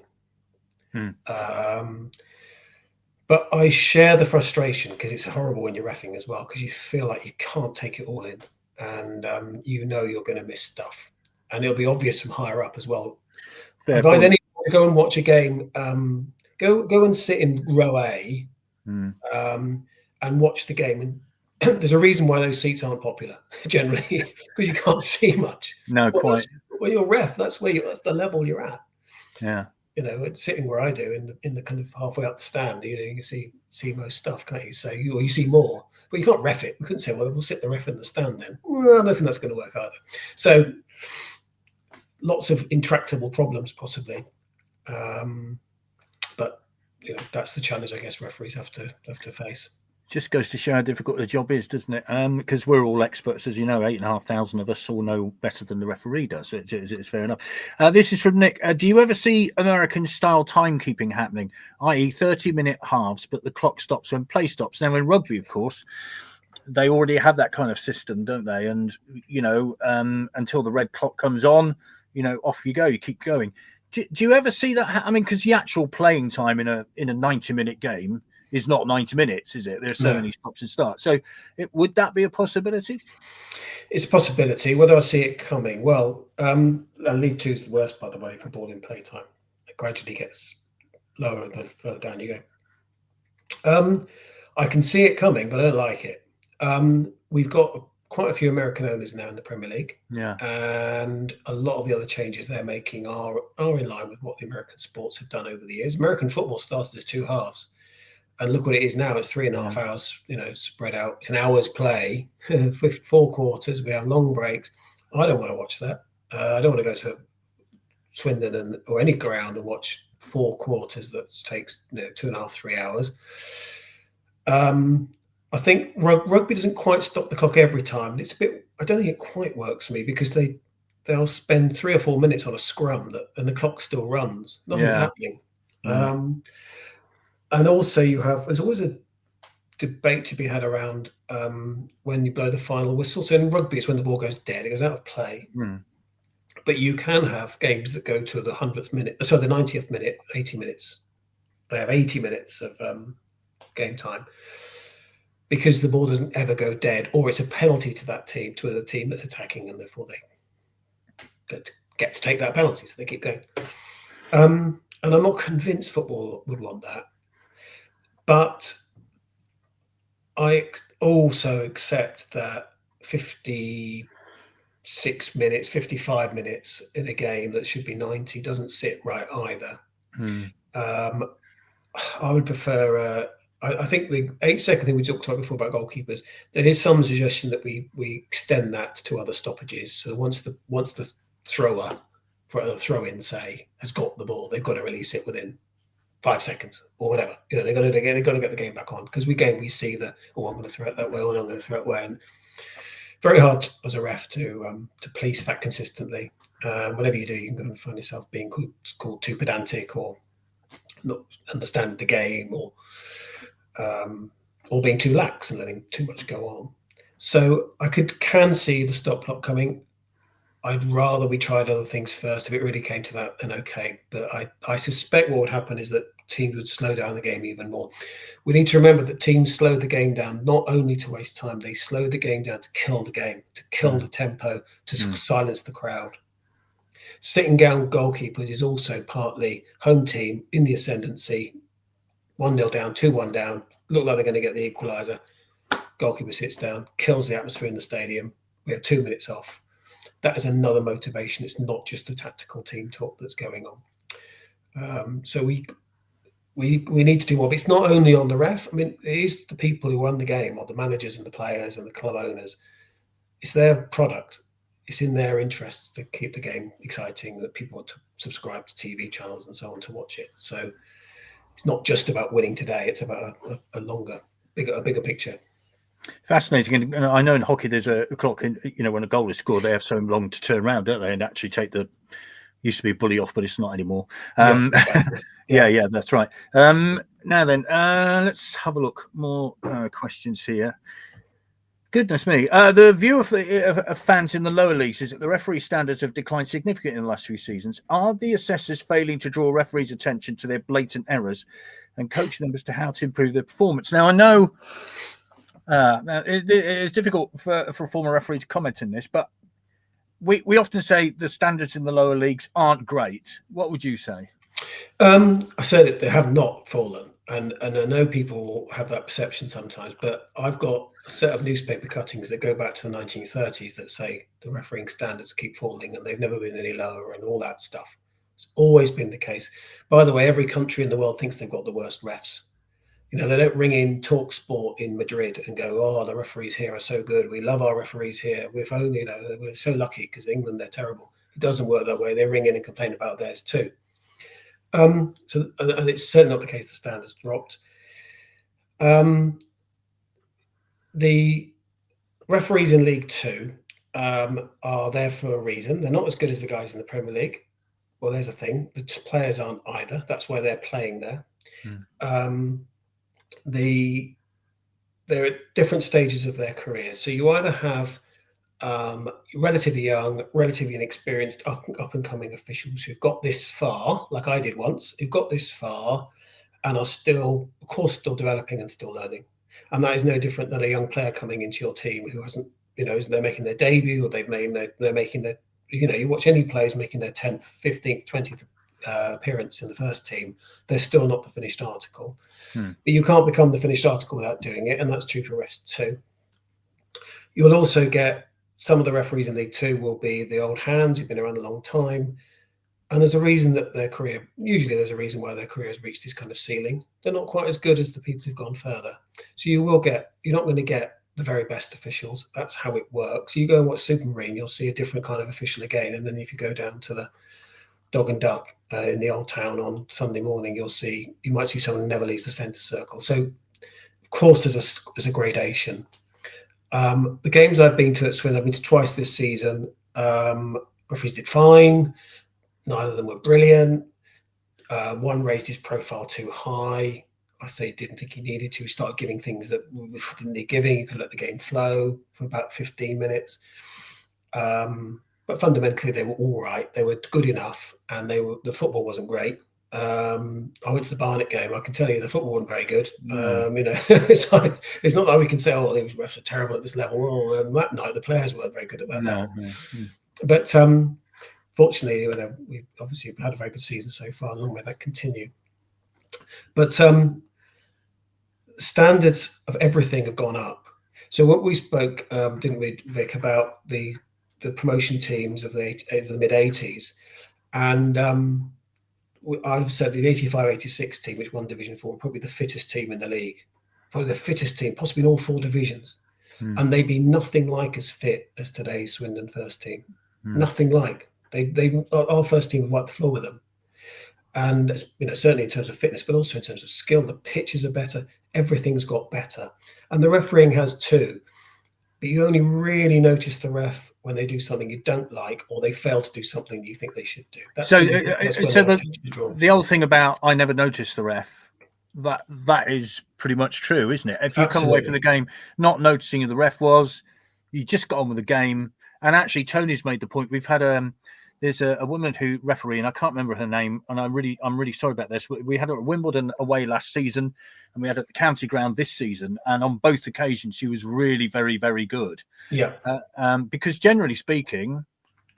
But I share the frustration because it's horrible when you're reffing as well because you feel like you can't take it all in, and you're going to miss stuff, and it'll be obvious from higher up as well. I advise anyone to go and watch a game. Go and sit in row A and watch the game. And there's a reason why those seats aren't popular generally because you can't see much. No, quite. Well, you're ref. That's the level you're at. Yeah. It's sitting where I do in the kind of halfway up the stand. You can see most stuff, can't you? So you see more, but you can't ref it. We couldn't say, well, we'll sit the ref in the stand then. Well, I don't think that's going to work either. So lots of intractable problems possibly. But that's the challenge I guess referees have to face. Just goes to show how difficult the job is, doesn't it? Because we're all experts, as you know, 8,500 of us all know better than the referee does. So it's fair enough. This is from Nick. Do you ever see American-style timekeeping happening, i.e. 30-minute halves, but the clock stops when play stops? Now, in rugby, of course, they already have that kind of system, don't they? And, until the red clock comes on, off you go, you keep going. Do you ever see that? I mean, because the actual playing time in a 90-minute game is not 90 minutes, is it? There's so many stops and starts. So would that be a possibility? It's a possibility. Whether I see it coming, well, League Two is the worst, by the way, for ball in play time. It gradually gets lower the further down you go. I can see it coming, but I don't like it. We've got quite a few American owners now in the Premier League, and a lot of the other changes they're making are in line with what the American sports have done over the years. American football started as 2 halves, and look what it is now. It's 3.5 hours, spread out. It's an hour's play, 4 quarters. We have long breaks. I don't want to watch that. I don't want to go to Swindon or any ground and watch 4 quarters that takes 2.5, 3 hours. I think rugby doesn't quite stop the clock every time. It's a bit. I don't think it quite works for me because they'll spend 3 or 4 minutes on a scrum and the clock still runs. Nothing's happening. And also there's always a debate to be had around when you blow the final whistle. So in rugby, it's when the ball goes dead, it goes out of play. But you can have games that go to the 100th minute, so the 90th minute, 80 minutes. They have 80 minutes of game time because the ball doesn't ever go dead, or it's a penalty to that team, to the team that's attacking, and therefore they get to take that penalty, so they keep going. And I'm not convinced football would want that. But I also accept that 56 minutes, 55 minutes in a game that should be 90 doesn't sit right either. I would prefer, I think the 8-second thing we talked about before about goalkeepers, there is some suggestion that we extend that to other stoppages. So once the thrower for a throw-in, say, has got the ball, they've got to release it within 5 seconds or whatever. They've got to get the game back on, because we see I'm going to throw it that way, or I'm going to throw it way, and very hard as a ref to police that consistently. Whatever you do, you can find yourself being called too pedantic, or not understanding the game, or being too lax and letting too much go on. So I can see the stop clock coming. I'd rather we tried other things first. If it really came to that, then okay. But I suspect what would happen is that teams would slow down the game even more. We need to remember that teams slow the game down not only to waste time, they slow the game down to kill the game, to kill the tempo, to silence the crowd. Sitting down goalkeepers is also partly home team in the ascendancy, 1-0 down, 2-1 down, look like they're going to get the equaliser. Goalkeeper sits down, kills the atmosphere in the stadium. We have 2 minutes off. That is another motivation. It's not just the tactical team talk that's going on. So we need to do more. But it's not only on the ref. I mean, it is the people who run the game, or the managers and the players and the club owners. It's their product. It's in their interests to keep the game exciting, that people want to subscribe to TV channels and so on to watch it. So it's not just about winning today. It's about a longer, bigger picture. Fascinating. And I know in hockey there's a clock in, when a goal is scored, they have so long to turn around, don't they? And actually take used to be a bully off, but it's not anymore. Yeah, that's right. Now then, let's have a look. More questions here. Goodness me. The view of fans in the lower leagues is that the referee standards have declined significantly in the last few seasons. Are the assessors failing to draw referees' attention to their blatant errors and coaching them as to how to improve their performance? Now, I know it's difficult for a former referee to comment on this, but we often say the standards in the lower leagues aren't great. What would you say? I said it, they have not fallen. And I know people have that perception sometimes, but I've got a set of newspaper cuttings that go back to the 1930s that say the refereeing standards keep falling and they've never been any lower and all that stuff. It's always been the case. By the way, every country in the world thinks they've got the worst refs. They don't ring in Talk Sport in Madrid and go, "Oh, the referees here are so good. We love our referees here. We're so lucky because England, they're terrible." It doesn't work that way. They ring in and complain about theirs too. And it's certainly not the case. The standards dropped. The referees in League Two are there for a reason. They're not as good as the guys in the Premier League. Well, there's a thing. The players aren't either. That's why they're playing there. They're at different stages of their careers. So you either have relatively young, relatively inexperienced, up and coming officials who've got this far, like I did once, who've got this far and are still, of course, still developing and still learning. And that is no different than a young player coming into your team who hasn't, they're making their debut, or they're making their, you watch any players making their 10th, 15th, 20th appearance in the first team, they're still not the finished article. But you can't become the finished article without doing it, and that's true for refs too. You'll also get some of the referees in League Two will be the old hands who've been around a long time, and there's a reason that usually there's a reason why their career has reached this kind of ceiling. They're not quite as good as the people who've gone further. So you're not going to get the very best officials. That's how it works. You go and watch Supermarine, you'll see a different kind of official again. And then if you go down to the Dog and Duck in the Old Town on Sunday morning, you might see someone who never leaves the centre circle. So of course there's a gradation. The games I've been to at Swindon, I've been to twice this season. Referees did fine. Neither of them were brilliant. One raised his profile too high. I say didn't think he needed to. He started giving things that didn't need giving. You could let the game flow for about 15 minutes. But fundamentally, they were all right. They were good enough, and the football wasn't great. I went to the Barnet game. I can tell you the football wasn't very good. It's not like we can say, "Oh, these refs are terrible at this level." Well, that night, the players weren't very good at that level. But fortunately, we've obviously had a very good season so far, and long may that continue. But standards of everything have gone up. So what we spoke, didn't we, Vic, about the promotion teams of the mid 80s, and I've said the 85-86 team, which won Division 4, probably the fittest team in the league, probably the fittest team, possibly in all 4 divisions, and they'd be nothing like as fit as today's Swindon first team. Nothing like. Our first team would wipe the floor with them. And certainly in terms of fitness, but also in terms of skill, the pitches are better. Everything's got better, and the refereeing has too. But you only really notice the ref when they do something you don't like, or they fail to do something you think they should do. The old thing about I never noticed the ref, that is pretty much true, isn't it? If you come away from the game not noticing who the ref was, you just got on with the game. And actually, Tony's made the point. We've had there's a woman who referee, and I can't remember her name, and I'm really sorry about this. We had her at Wimbledon away last season, and we had her at the county ground this season, and on both occasions she was really very, very good. Yeah. Because generally speaking,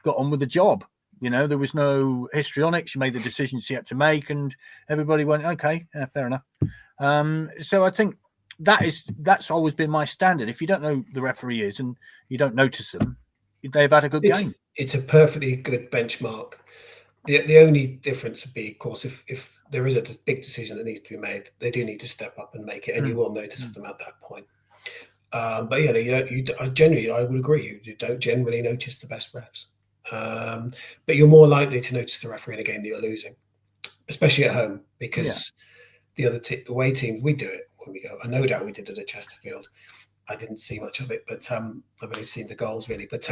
got on with the job. There was no histrionics. She made the decisions she had to make, and everybody went, okay, fair enough. So I think that's always been my standard. If you don't know who the referee is and you don't notice them, they've had a good game. It's a perfectly good benchmark. The only difference would be, of course, if there is a big decision that needs to be made, they do need to step up and make it, and you will notice them at that point. But yeah, I would agree. You don't generally notice the best refs, but you're more likely to notice the referee in a game that you're losing, especially at home, because the away team, we do it when we go. And no doubt we did it at Chesterfield. I didn't see much of it, but I've only seen the goals really. But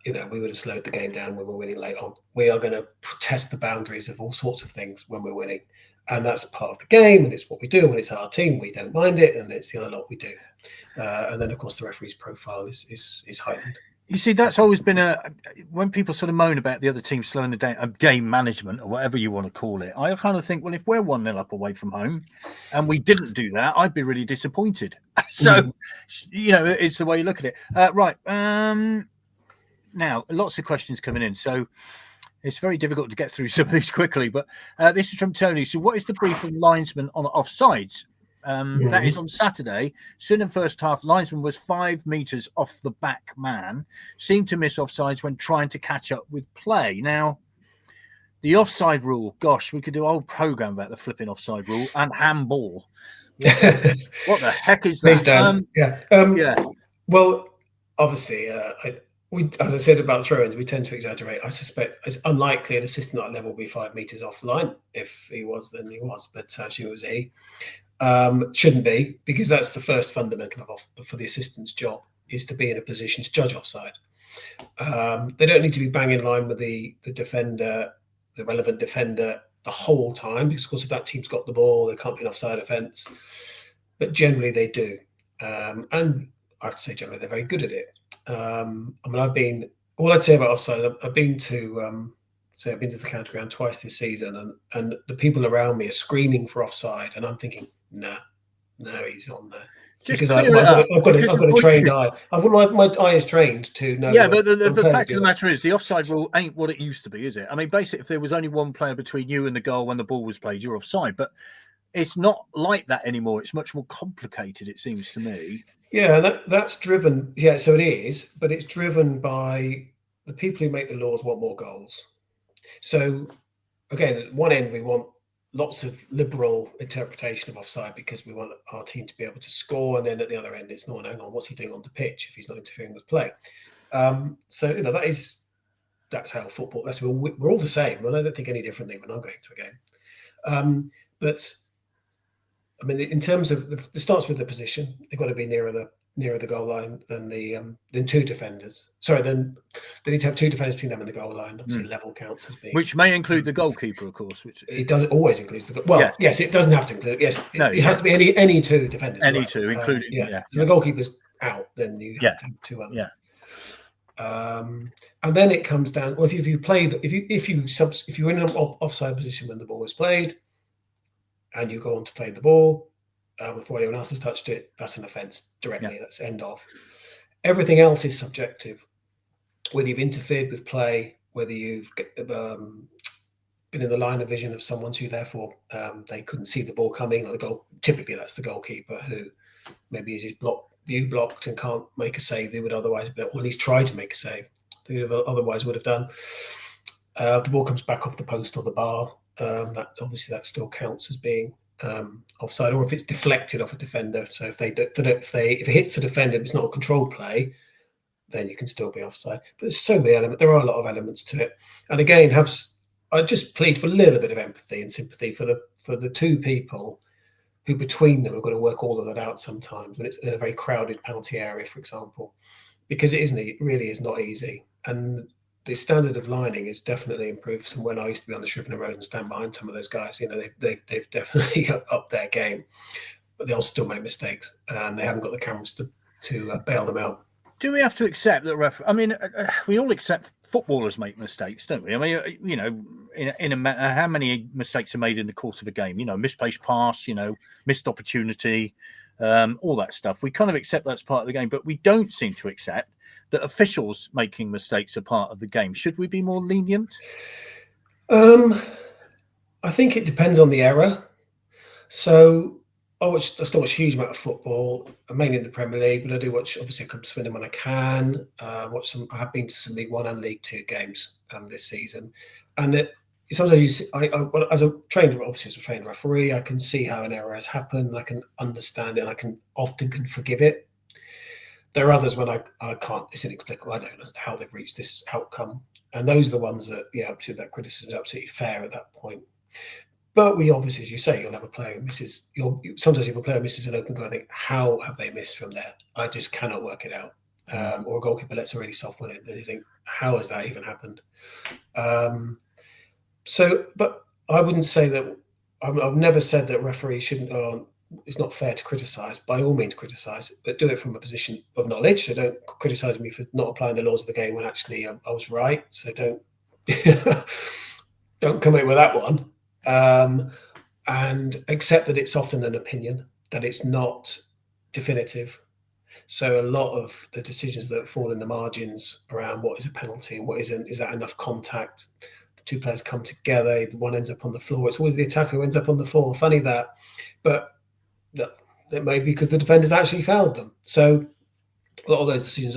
we would have slowed the game down when we're winning late on. We are going to test the boundaries of all sorts of things when we're winning, and that's part of the game, and it's what we do. When it's our team, we don't mind it, and it's the other lot we do. And then, of course, the referee's profile is heightened. You see, that's always been when people sort of moan about the other team slowing the game management or whatever you want to call it. I kind of think, well, if we're 1-0 up away from home and we didn't do that, I'd be really disappointed. So, it's the way you look at it. Right. Now, lots of questions coming in. So it's very difficult to get through some of these quickly. But this is from Tony. So what is the brief of linesman on offsides? That is on Saturday. Swindon first half, linesman was 5 meters off the back man, seemed to miss offsides when trying to catch up with play. Now, the offside rule, gosh, we could do a whole program about the flipping offside rule and handball. What the heck is that? Please don't. Yeah. Well, obviously, as I said about throw-ins, we tend to exaggerate. I suspect it's unlikely an assistant at that level will be 5 meters off the line. If he was, then he was. But actually, it was he. Shouldn't be, because that's the first fundamental for the assistant's job, is to be in a position to judge offside. They don't need to be bang in line with the defender, the relevant defender, the whole time, because of course if that team's got the ball, there can't be an offside offence. But generally they do, and I have to say generally they're very good at it. All I'd say about offside, I've been to the county ground twice this season, and the people around me are screaming for offside, and I'm thinking, no, he's on there. Just Because clear it up, I've got because a trained eye. My eye is trained to know. Yeah, but the fact of the matter is, the offside rule ain't what it used to be, is it? I mean, basically, if there was only one player between you and the goal when the ball was played, you're offside. But it's not like that anymore. It's much more complicated, it seems to me. Yeah, that's driven. Yeah, so it is, but it's driven by the people who make the laws want more goals. So again, at one end, we want lots of liberal interpretation of offside because we want our team to be able to score, and then at the other end, it's not, hang on, what's he doing on the pitch if he's not interfering with play? So that's how football. We're all the same, and I don't think any differently when I'm going to a game. But I mean, in terms of it starts with the position. They've got to be nearer the goal line than two defenders. Sorry, then they need to have two defenders between them and the goal line. Obviously, level counts as being. Which may include the goalkeeper, of course. Which it does always includes the. Well, yeah. Yes, it doesn't have to include. Yes, it has to be any two defenders. Any two, including. So the goalkeeper's out, then you have to have two others. And then it comes down. Well, if you're in an offside position when the ball is played, and you go on to play the ball before anyone else has touched it, that's an offence directly. That's end of. Everything else is subjective. Whether you've interfered with play, whether you've been in the line of vision of someone who therefore they couldn't see the ball coming, or the goal. Typically, that's the goalkeeper who maybe is his view blocked and can't make a save. They would otherwise, or at least try to make a save. They otherwise would have done. If the ball comes back off the post or the bar, that still counts as being offside, or if it's deflected off a defender. So if it hits the defender, it's not a controlled play, then you can still be offside. But there's so many elements. There are a lot of elements to it. And again, I just plead for a little bit of empathy and sympathy for the two people who between them have got to work all of that out sometimes when it's in a very crowded penalty area, for example, because it really is not easy. And the standard of lining is definitely improved from when I used to be on the Scrivener Road and stand behind some of those guys. They've definitely upped their game, but they'll still make mistakes, and they haven't got the cameras to bail them out. Do we have to accept that? I mean, we all accept footballers make mistakes, don't we? I mean, in a matter how many mistakes are made in the course of a game? Misplaced pass, missed opportunity, all that stuff. We kind of accept that's part of the game, but we don't seem to accept that officials making mistakes are part of the game. Should we be more lenient? I think it depends on the error. So I still watch a huge amount of football, mainly in the Premier League, but I do watch, obviously, I come to Swindon when I can. I have been to some League One and League Two games this season. And sometimes you see, as a trained referee, I can see how an error has happened. I can understand it, and I often can forgive it. There are others when I can't. It's inexplicable. I don't know how they've reached this outcome, and those are the ones that, absolutely, that criticism is absolutely fair at that point. But we obviously, as you say, you'll have a player who misses. Sometimes if a player misses an open goal, I think, how have they missed from there? I just cannot work it out. Or a goalkeeper lets a really soft one in, and you think, how has that even happened? But I wouldn't say that. I've never said that referees shouldn't. It's not fair to criticise. By all means, criticise, but do it from a position of knowledge. So don't criticise me for not applying the laws of the game when actually I was right. So don't come in with that one, and accept that it's often an opinion, that it's not definitive. So a lot of the decisions that fall in the margins around what is a penalty and what isn't, is that enough contact? The two players come together, one ends up on the floor. It's always the attacker who ends up on the floor. Funny that, but that may be because the defenders actually fouled them. So a lot of those decisions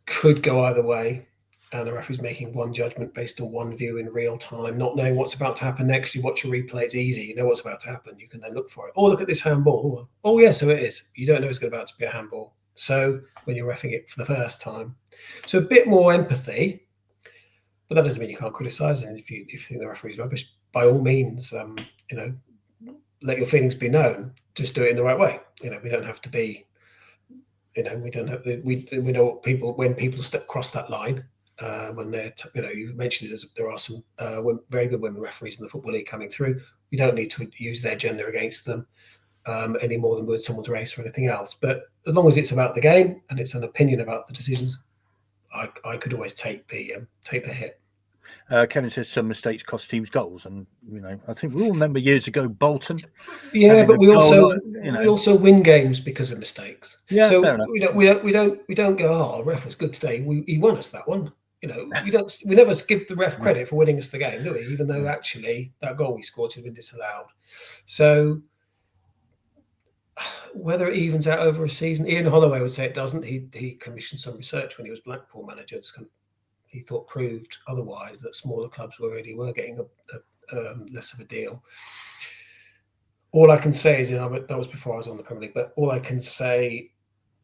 could go either way, and the referee's making one judgment based on one view in real time, not knowing what's about to happen next. You watch a replay, it's easy. You know what's about to happen. You can then look for it. Oh, look at this handball. Oh, yeah, so it is. You don't know it's about to be a handball. So when you're reffing it for the first time. So a bit more empathy, but that doesn't mean you can't criticise. And if you think the referee's rubbish, by all means, let your feelings be known. Just do it in the right way. We don't have to be. We know what people, when people cross that line. When they're, you mentioned it, there are some very good women referees in the Football League coming through. We don't need to use their gender against them. any more than would someone's race or anything else. But as long as it's about the game and it's an opinion about the decisions, I could always take the hit. Kevin says some mistakes cost teams goals, and I think we all remember years ago Bolton. Yeah, but we also we also win games because of mistakes. Yeah, so fair enough. we don't go, oh, the ref was good today. He won us that one. We never give the ref credit for winning us the game, do we? Even though actually that goal we scored should have been disallowed. So whether it evens out over a season, Ian Holloway would say it doesn't. He commissioned some research when he was Blackpool manager. He thought proved otherwise, that smaller clubs were getting a less of a deal. All I can say is, that was before I was on the Premier League, but all I can say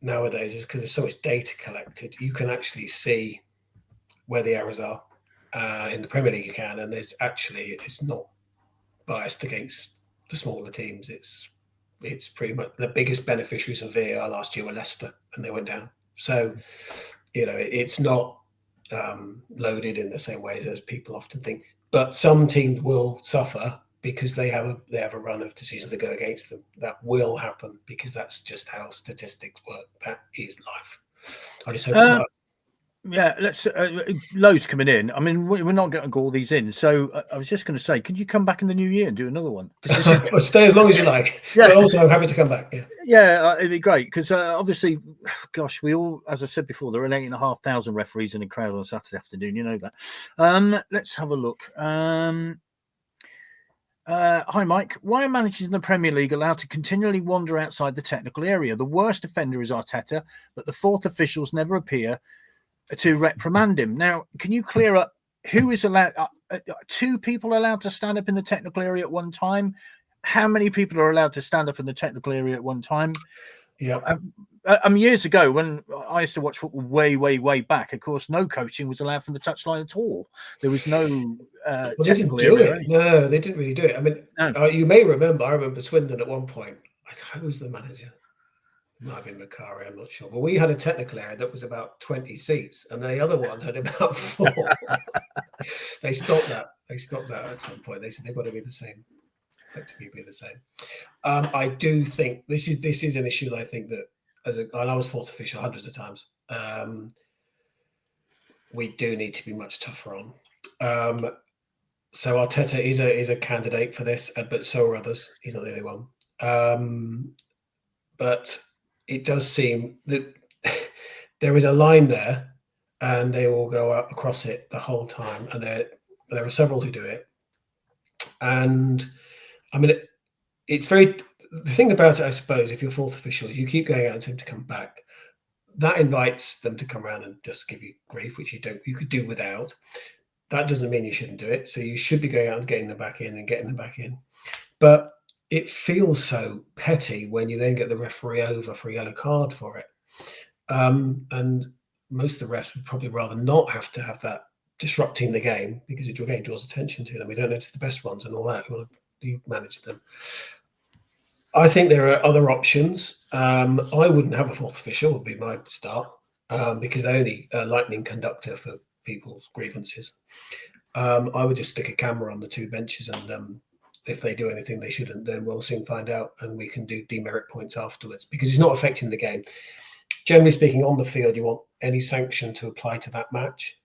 nowadays is because there's so much data collected, you can actually see where the errors are. In the Premier League you can, and it's not biased against the smaller teams. It's pretty much the biggest beneficiaries of VAR last year were Leicester, and they went down. So, it's not loaded in the same ways as people often think. But some teams will suffer because they have a run of decisions that go against them. That will happen because that's just how statistics work. That is life. I just hope it's not. Yeah, let's loads coming in. I mean, we're not going to go all these in. So I was just going to say, could you come back in the new year and do another one? I'll stay as long as you like. Yeah. But also, I'm happy to come back. Yeah, it'd be great because obviously, gosh, we all, as I said before, there are 8,500 referees in the crowd on Saturday afternoon. You know that. Let's have a look. Hi, Mike. Why are managers in the Premier League allowed to continually wander outside the technical area? The worst offender is Arteta, but the fourth officials never appear to reprimand him. Now, can you clear up who is allowed? 2 people allowed to stand up in the technical area at one time? How many people are allowed to stand up in the technical area at one time? Yeah. Years ago, when I used to watch football way back, of course, no coaching was allowed from the touchline at all. There was no they didn't do it. No, they didn't really do it. I mean, you may remember, I remember Swindon at one point. Who was the manager? It might have been Macari, I'm not sure. But we had a technical area that was about 20 seats, and the other one had about 4. They stopped that. At some point. They said they've got to be the same. Effectively be the same. I do think this is an issue that I think that and I was fourth official hundreds of times. We do need to be much tougher on. So Arteta is a candidate for this, but so are others. He's not the only one. But it does seem that there is a line there, and they will go out across it the whole time. And there are several who do it. And I mean, it's very. The thing about it, I suppose, if you're fourth official, is you keep going out and them to come back. That invites them to come around and just give you grief, which you could do without. That doesn't mean you shouldn't do it. So you should be going out and getting them back in. But it feels so petty when you then get the referee over for a yellow card for it. And most of the refs would probably rather not have to have that disrupting the game, because it again draws attention to them. We don't notice the best ones and all that. You manage them. I think there are other options. I wouldn't have a fourth official, would be my start, because they're only a lightning conductor for people's grievances. I would just stick a camera on the 2 benches, and if they do anything they shouldn't, then we'll soon find out, and we can do demerit points afterwards, because it's not affecting the game. Generally speaking, on the field, you want any sanction to apply to that match.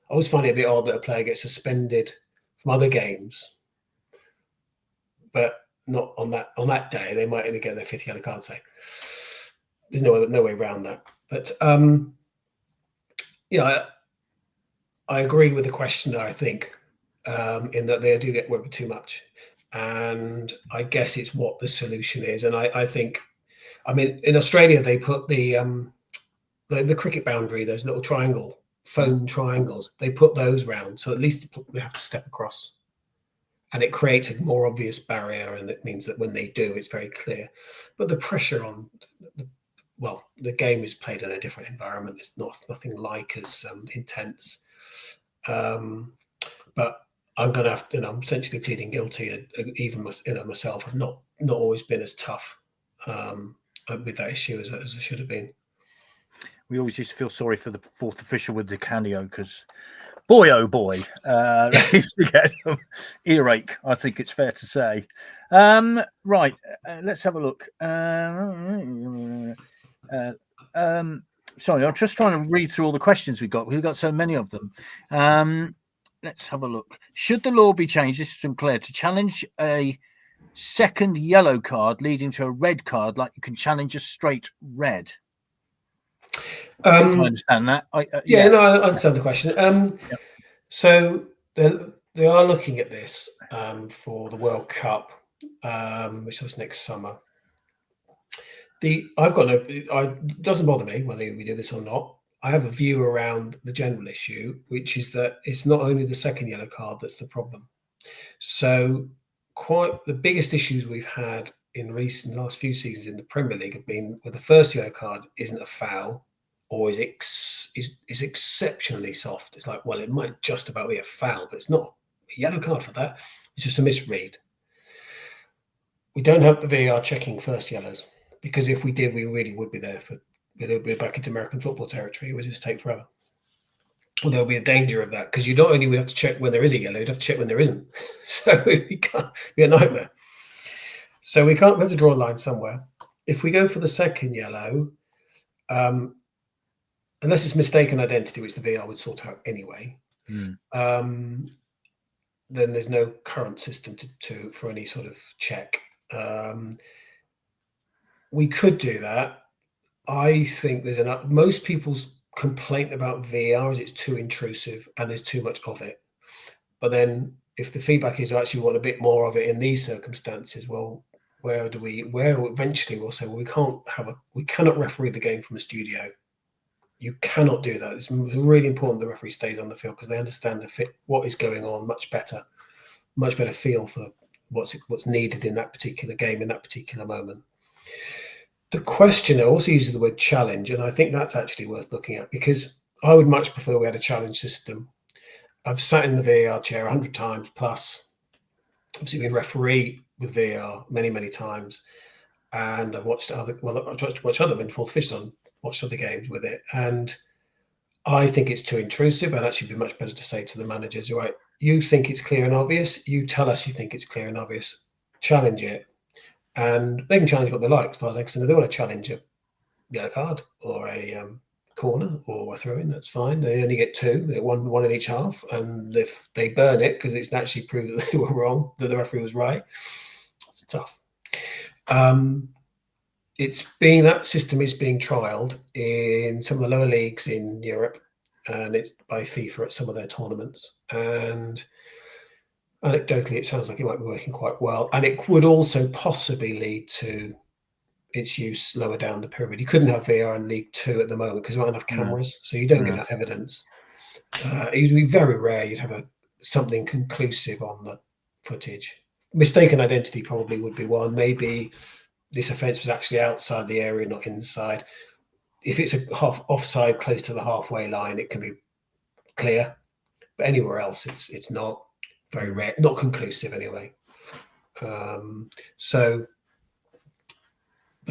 I always find it a bit odd that a player gets suspended from other games, but not on that day. They might only get their 5th yellow card, say. There's no way around that. But I agree with the questioner, I think, in that they do get worked with too much. And I guess it's what the solution is. And I think, I mean, in Australia, they put the cricket boundary, those little foam triangles, they put those round. So at least we have to step across. And it creates a more obvious barrier, and it means that when they do, it's very clear. But the pressure on, the game is played in a different environment. It's nothing like as intense. But I'm going to have, I'm essentially pleading guilty, even myself. I've not always been as tough with that issue as I should have been. We always used to feel sorry for the fourth official with the Canio, because boy, oh boy, they used to get earache, I think it's fair to say. Right, let's have a look. Sorry, I'm just trying to read through all the questions we've got. We've got so many of them. Let's have a look. Should the law be changed, this is from Claire, to challenge a second yellow card leading to a red card, like you can challenge a straight red? I understand that. No, I understand the question. So they are looking at this for the World Cup, which was next summer. It doesn't bother me whether we do this or not. I have a view around the general issue, which is that it's not only the second yellow card that's the problem. So quite the biggest issues we've had in last few seasons in the Premier League have been where the first yellow card isn't a foul, or is exceptionally soft. It's like, well, it might just about be a foul, but it's not a yellow card for that. It's just a misread. We don't have the VAR checking first yellows, because if we did, we really would be there we're back into American football territory. It would just take forever. Well, there'll be a danger of that, because you not only would have to check when there is a yellow, you'd have to check when there isn't. So it can't be a nightmare. So we have to draw a line somewhere. If we go for the second yellow, unless it's mistaken identity, which the VAR would sort out anyway, then there's no current system for any sort of check. We could do that. I think there's enough. Most people's complaint about VAR is it's too intrusive and there's too much of it. But then if the feedback is actually want a bit more of it in these circumstances, well, where eventually we'll say, well, we cannot referee the game from a studio. You cannot do that. It's really important the referee stays on the field, because they understand what is going on much better feel for what's needed in that particular game in that particular moment. The questioner also uses the word challenge, and I think that's actually worth looking at, because I would much prefer we had a challenge system. I've sat in the VAR chair 100 times plus. Obviously, been referee with VAR many, many times, and I've watched other when Fourth Fish on, watched other games with it, and I think it's too intrusive. And actually, it'd be much better to say to the managers, right, you think it's clear and obvious, you tell us you think it's clear and obvious, challenge it. And they can challenge what they like, as far as I'm concerned. If they want to challenge a yellow card or a corner or a throw-in, that's fine. They only get two. They one in each half. And if they burn it because it's actually proved that they were wrong, that the referee was right, it's tough. That system is being trialled in some of the lower leagues in Europe, and it's by FIFA at some of their tournaments. And anecdotally, it sounds like it might be working quite well, and it would also possibly lead to its use lower down the pyramid. You couldn't have VAR in League 2 at the moment because there aren't enough cameras, so you don't get enough evidence. It would be very rare you'd have something conclusive on the footage. Mistaken identity probably would be one. Maybe this offence was actually outside the area, not inside. If it's a half offside close to the halfway line, it can be clear, but anywhere else it's not. Very rare, not conclusive anyway. But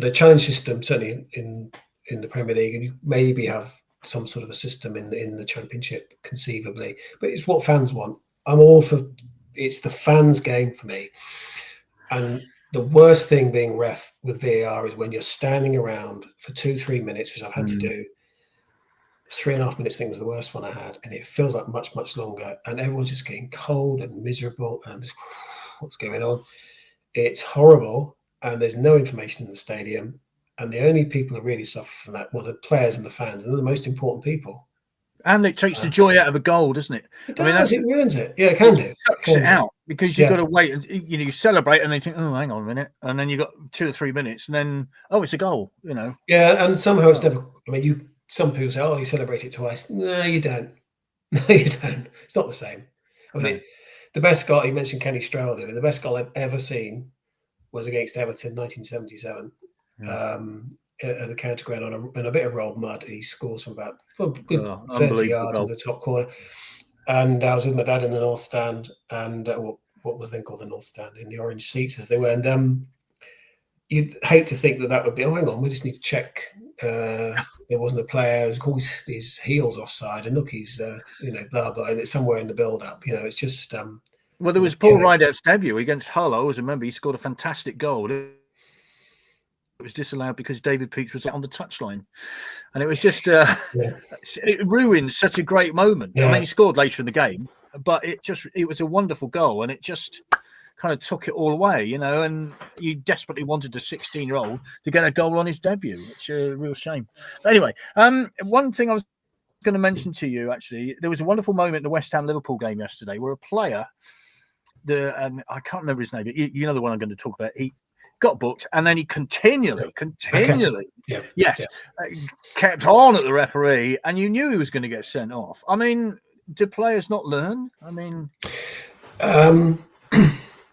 a challenge system, certainly in the Premier League, and you maybe have some sort of a system in the Championship, conceivably. But it's what fans want. I'm all for. It's the fans' game for me. And the worst thing being ref with VAR is when you're standing around for 2-3 minutes, which I've had to do. 3.5 minutes thing was the worst one I had, and it feels like much, much longer, and everyone's just getting cold and miserable and what's going on. It's horrible, and there's no information in the stadium, and the only people who really suffer from that, well, the players and the fans, and they're the most important people. And it takes the joy out of a goal, doesn't it? It ruins it. Yeah, it can do. It sucks it out, because you've got to wait, and you celebrate, and then think, oh, hang on a minute, and then you've got 2 or 3 minutes, and then it's a goal, Yeah, and somehow it's never. I mean, some people say, you celebrate it twice. No, you don't. No, you don't. It's not the same. I mean, the best goal, you mentioned Kenny Stroud, the best goal I've ever seen was against Everton, 1977. At the counter ground on a bit of rolled mud. He scores from about good 30 yards in the top corner. And I was with my dad in the North Stand, and what was then called the North Stand, in the orange seats as they were. And you'd hate to think that would be, hang on, we just need to check. There wasn't a player who's called his heels offside, and look, he's blah blah, and it's somewhere in the build up. It's just Well, there was Paul Rideout's debut against Hull. I always remember he scored a fantastic goal. It was disallowed because David Peach was on the touchline, and it was just it ruined such a great moment. I mean, he scored later in the game, but it was a wonderful goal, and it just kind of took it all away, you know. And you desperately wanted a 16-year-old to get a goal on his debut. It's a real shame. But anyway, one thing I was going to mention to you, actually, there was a wonderful moment in the West Ham Liverpool game yesterday where a player, I can't remember his name, but you know the one I'm going to talk about. He got booked, and then he continually kept on at the referee, and you knew he was going to get sent off. I mean, do players not learn? I mean,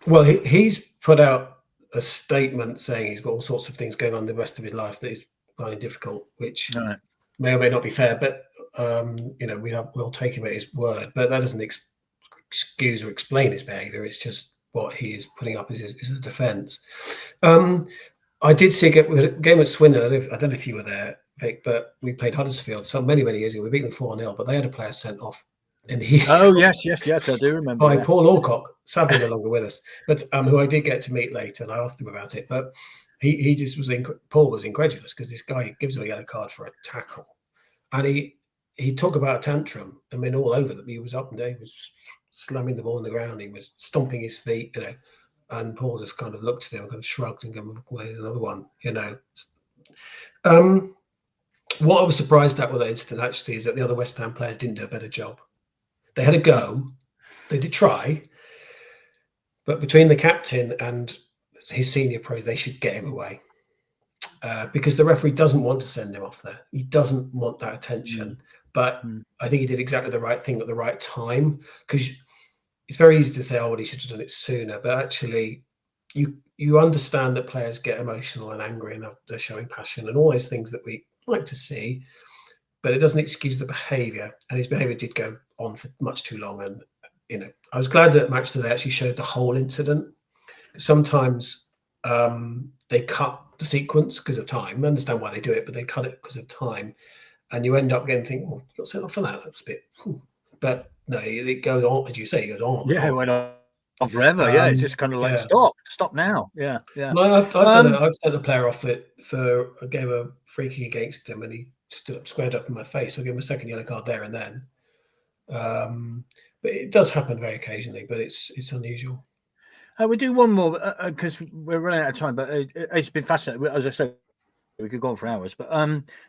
well, he's put out a statement saying he's got all sorts of things going on the rest of his life that is finding difficult, which may or may not be fair, but you know, we'll take him at his word, but that doesn't excuse or explain his behaviour. It's just what he is putting up as his defence. I did see a game at Swindon. I don't know if you were there, Vic, but we played Huddersfield many years ago. We beat them 4-0, but they had a player sent off. And yes, I do remember. By Paul Alcock, sadly no longer with us, but who I did get to meet later, and I asked him about it. But he just was Paul was incredulous because this guy gives him a yellow card for a tackle, and he talked about a tantrum. I mean, all over them. He was up and down. He was slamming the ball on the ground. He was stomping his feet, you know. And Paul just kind of looked at him and kind of shrugged and gone, well, there's another one, you know. What I was surprised at with that incident actually is that the other West Ham players didn't do a better job. They had a go, they did try, but between the captain and his senior pros, they should get him away because the referee doesn't want to send him off there. He doesn't want that attention. But I think he did exactly the right thing at the right time, because it's very easy to say, oh, well, he should have done it sooner. But actually, you understand that players get emotional and angry and they're showing passion and all those things that we like to see, but it doesn't excuse the behaviour. And his behaviour did go on for much too long. And, you know, I was glad that Match Today actually showed the whole incident. Sometimes they cut the sequence because of time. I understand why they do it, but they cut it because of time. And you end up thinking, well, you got sent off for that. That's a bit, but no, it goes on, as you say, it goes on. Yeah, it went on forever. It's just kind of like, stop now. Yeah. No, I've done it. I've sent a player off it for I gave a free kick against him and he stood up, squared up in my face. So I gave him a second yellow card there and then. But it does happen very occasionally, but it's unusual. We do one more because we're running out of time, but it's been fascinating. As I said, we could go on for hours, but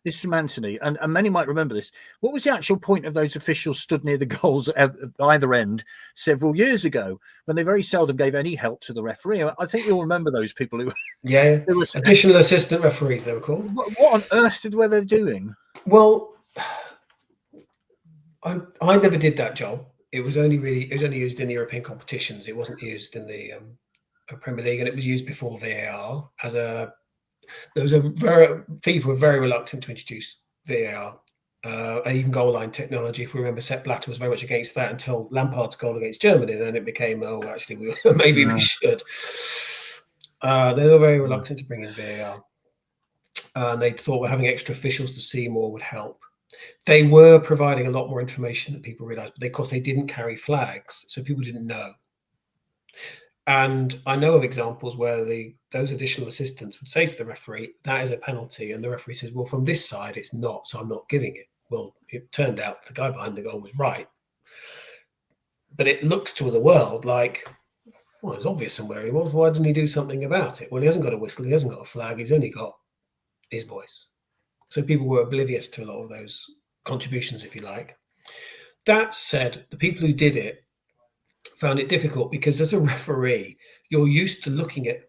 this is from Anthony, and many might remember this. What was the actual point of those officials stood near the goals at either end several years ago when they very seldom gave any help to the referee? I think you'll remember those people who... Yeah, additional assistant referees, they were called. What on earth were they doing? Well, I never did that job. It was only used in European competitions. It wasn't used in the Premier League, and it was used before VAR as a... FIFA were very reluctant to introduce VAR, and even goal line technology. If we remember, Sepp Blatter was very much against that until Lampard's goal against Germany. Then it became, we should. They were very reluctant to bring in VAR, and they thought having extra officials to see more would help. They were providing a lot more information than people realised, but of course they didn't carry flags, so people didn't know. And I know of examples where those additional assistants would say to the referee, that is a penalty. And the referee says, well, from this side, it's not, so I'm not giving it. Well, it turned out the guy behind the goal was right. But it looks to the world like, well, it's obvious somewhere he was. Why didn't he do something about it? Well, he hasn't got a whistle. He hasn't got a flag. He's only got his voice. So people were oblivious to a lot of those contributions, if you like. That said, the people who did it found it difficult because as a referee, you're used to looking at,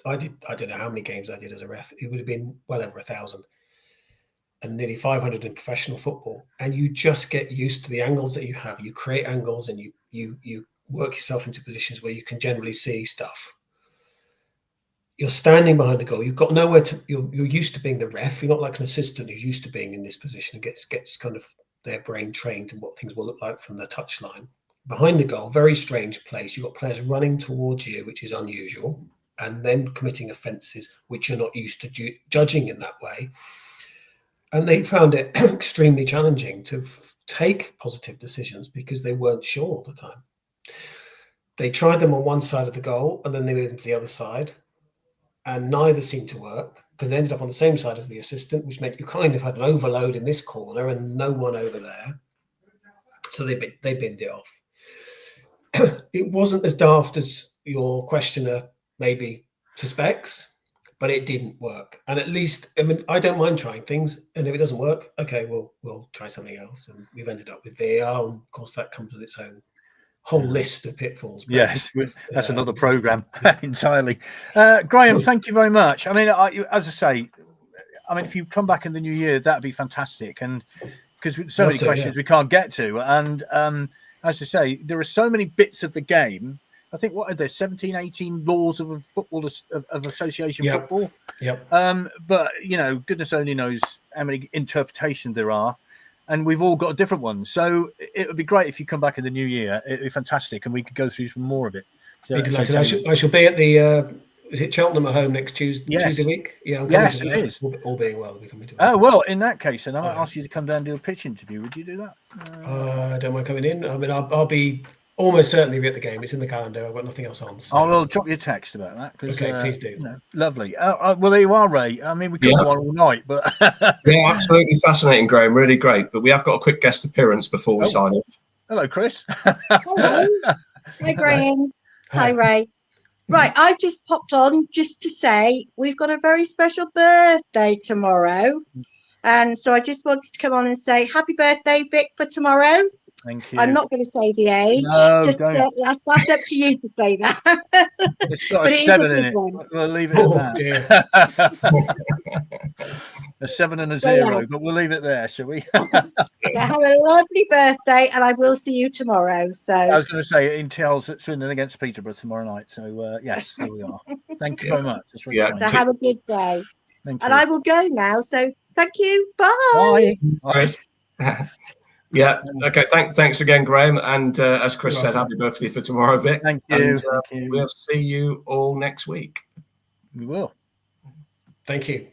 I don't know how many games I did as a ref. It would have been well over 1,000 and nearly 500 in professional football. And you just get used to the angles that you have. You create angles and you work yourself into positions where you can generally see stuff. You're standing behind the goal. You've got nowhere to, you're used to being the ref. You're not like an assistant who's used to being in this position and gets kind of their brain trained to what things will look like from the touchline. Behind the goal, very strange place. You've got players running towards you, which is unusual, and then committing offences which you're not used to judging in that way. And they found it extremely challenging to take positive decisions because they weren't sure all the time. they tried them on one side of the goal and then they moved them to the other side, and neither seemed to work because they ended up on the same side as the assistant, which meant you kind of had an overload in this corner and no one over there. So they binned it off. It wasn't as daft as your questioner maybe suspects, but it didn't work. And at least, I mean, I don't mind trying things, and if it doesn't work, okay, we'll try something else. And we've ended up with VAR, and of course that comes with its own whole list of pitfalls. But, yes, that's another program entirely. Graham, thank you very much. I mean, as I say, I mean, if you come back in the new year, that'd be fantastic, and because so many questions we can't get to, and as I say, there are so many bits of the game. I think, what are there, 17, 18 laws of football, of association football? Yep. But, you know, goodness only knows how many interpretations there are. And we've all got a different one. So it would be great if you come back in the new year. It would be fantastic. And we could go through some more of it. So, I shall be at the, is it Cheltenham at home next Tuesday week? Yeah, I'm coming to that. It is. All being well, we'll be coming to that. Oh, well, in that case, then I might ask you to come down and do a pitch interview. Would you do that? I don't mind coming in. I mean, I'll be almost certainly be at the game. It's in the calendar. I've got nothing else on. So. I will drop you a text about that. Okay, please do. You know, lovely. Well, there you are, Ray. I mean, we could go on all night, but yeah, absolutely fascinating, Graham. Really great. But we have got a quick guest appearance before we sign off. Hello, Chris. Hello. Hi, Graham. Hi, Ray. Right, I've just popped on just to say we've got a very special birthday tomorrow. And so I just wanted to come on and say happy birthday, Vic, for tomorrow. Thank you. I'm not going to say the age. No, just that's up to you to say that. It's got a 7 in it. We'll leave it at that. A 7 and a 0, but we'll leave it there, shall we? Yeah, have a lovely birthday, and I will see you tomorrow. So I was going to say it entails Swindon against Peterborough tomorrow night. So yes, there we are. Thank you very much. Really so have a good day. Thank and you. I will go now. So thank you. Bye. Bye. Yeah. Okay. Thanks again, Graham. And as Chris said, happy birthday for tomorrow, Vic. Thank you. And, Thank you. We'll see you all next week. We will. Thank you.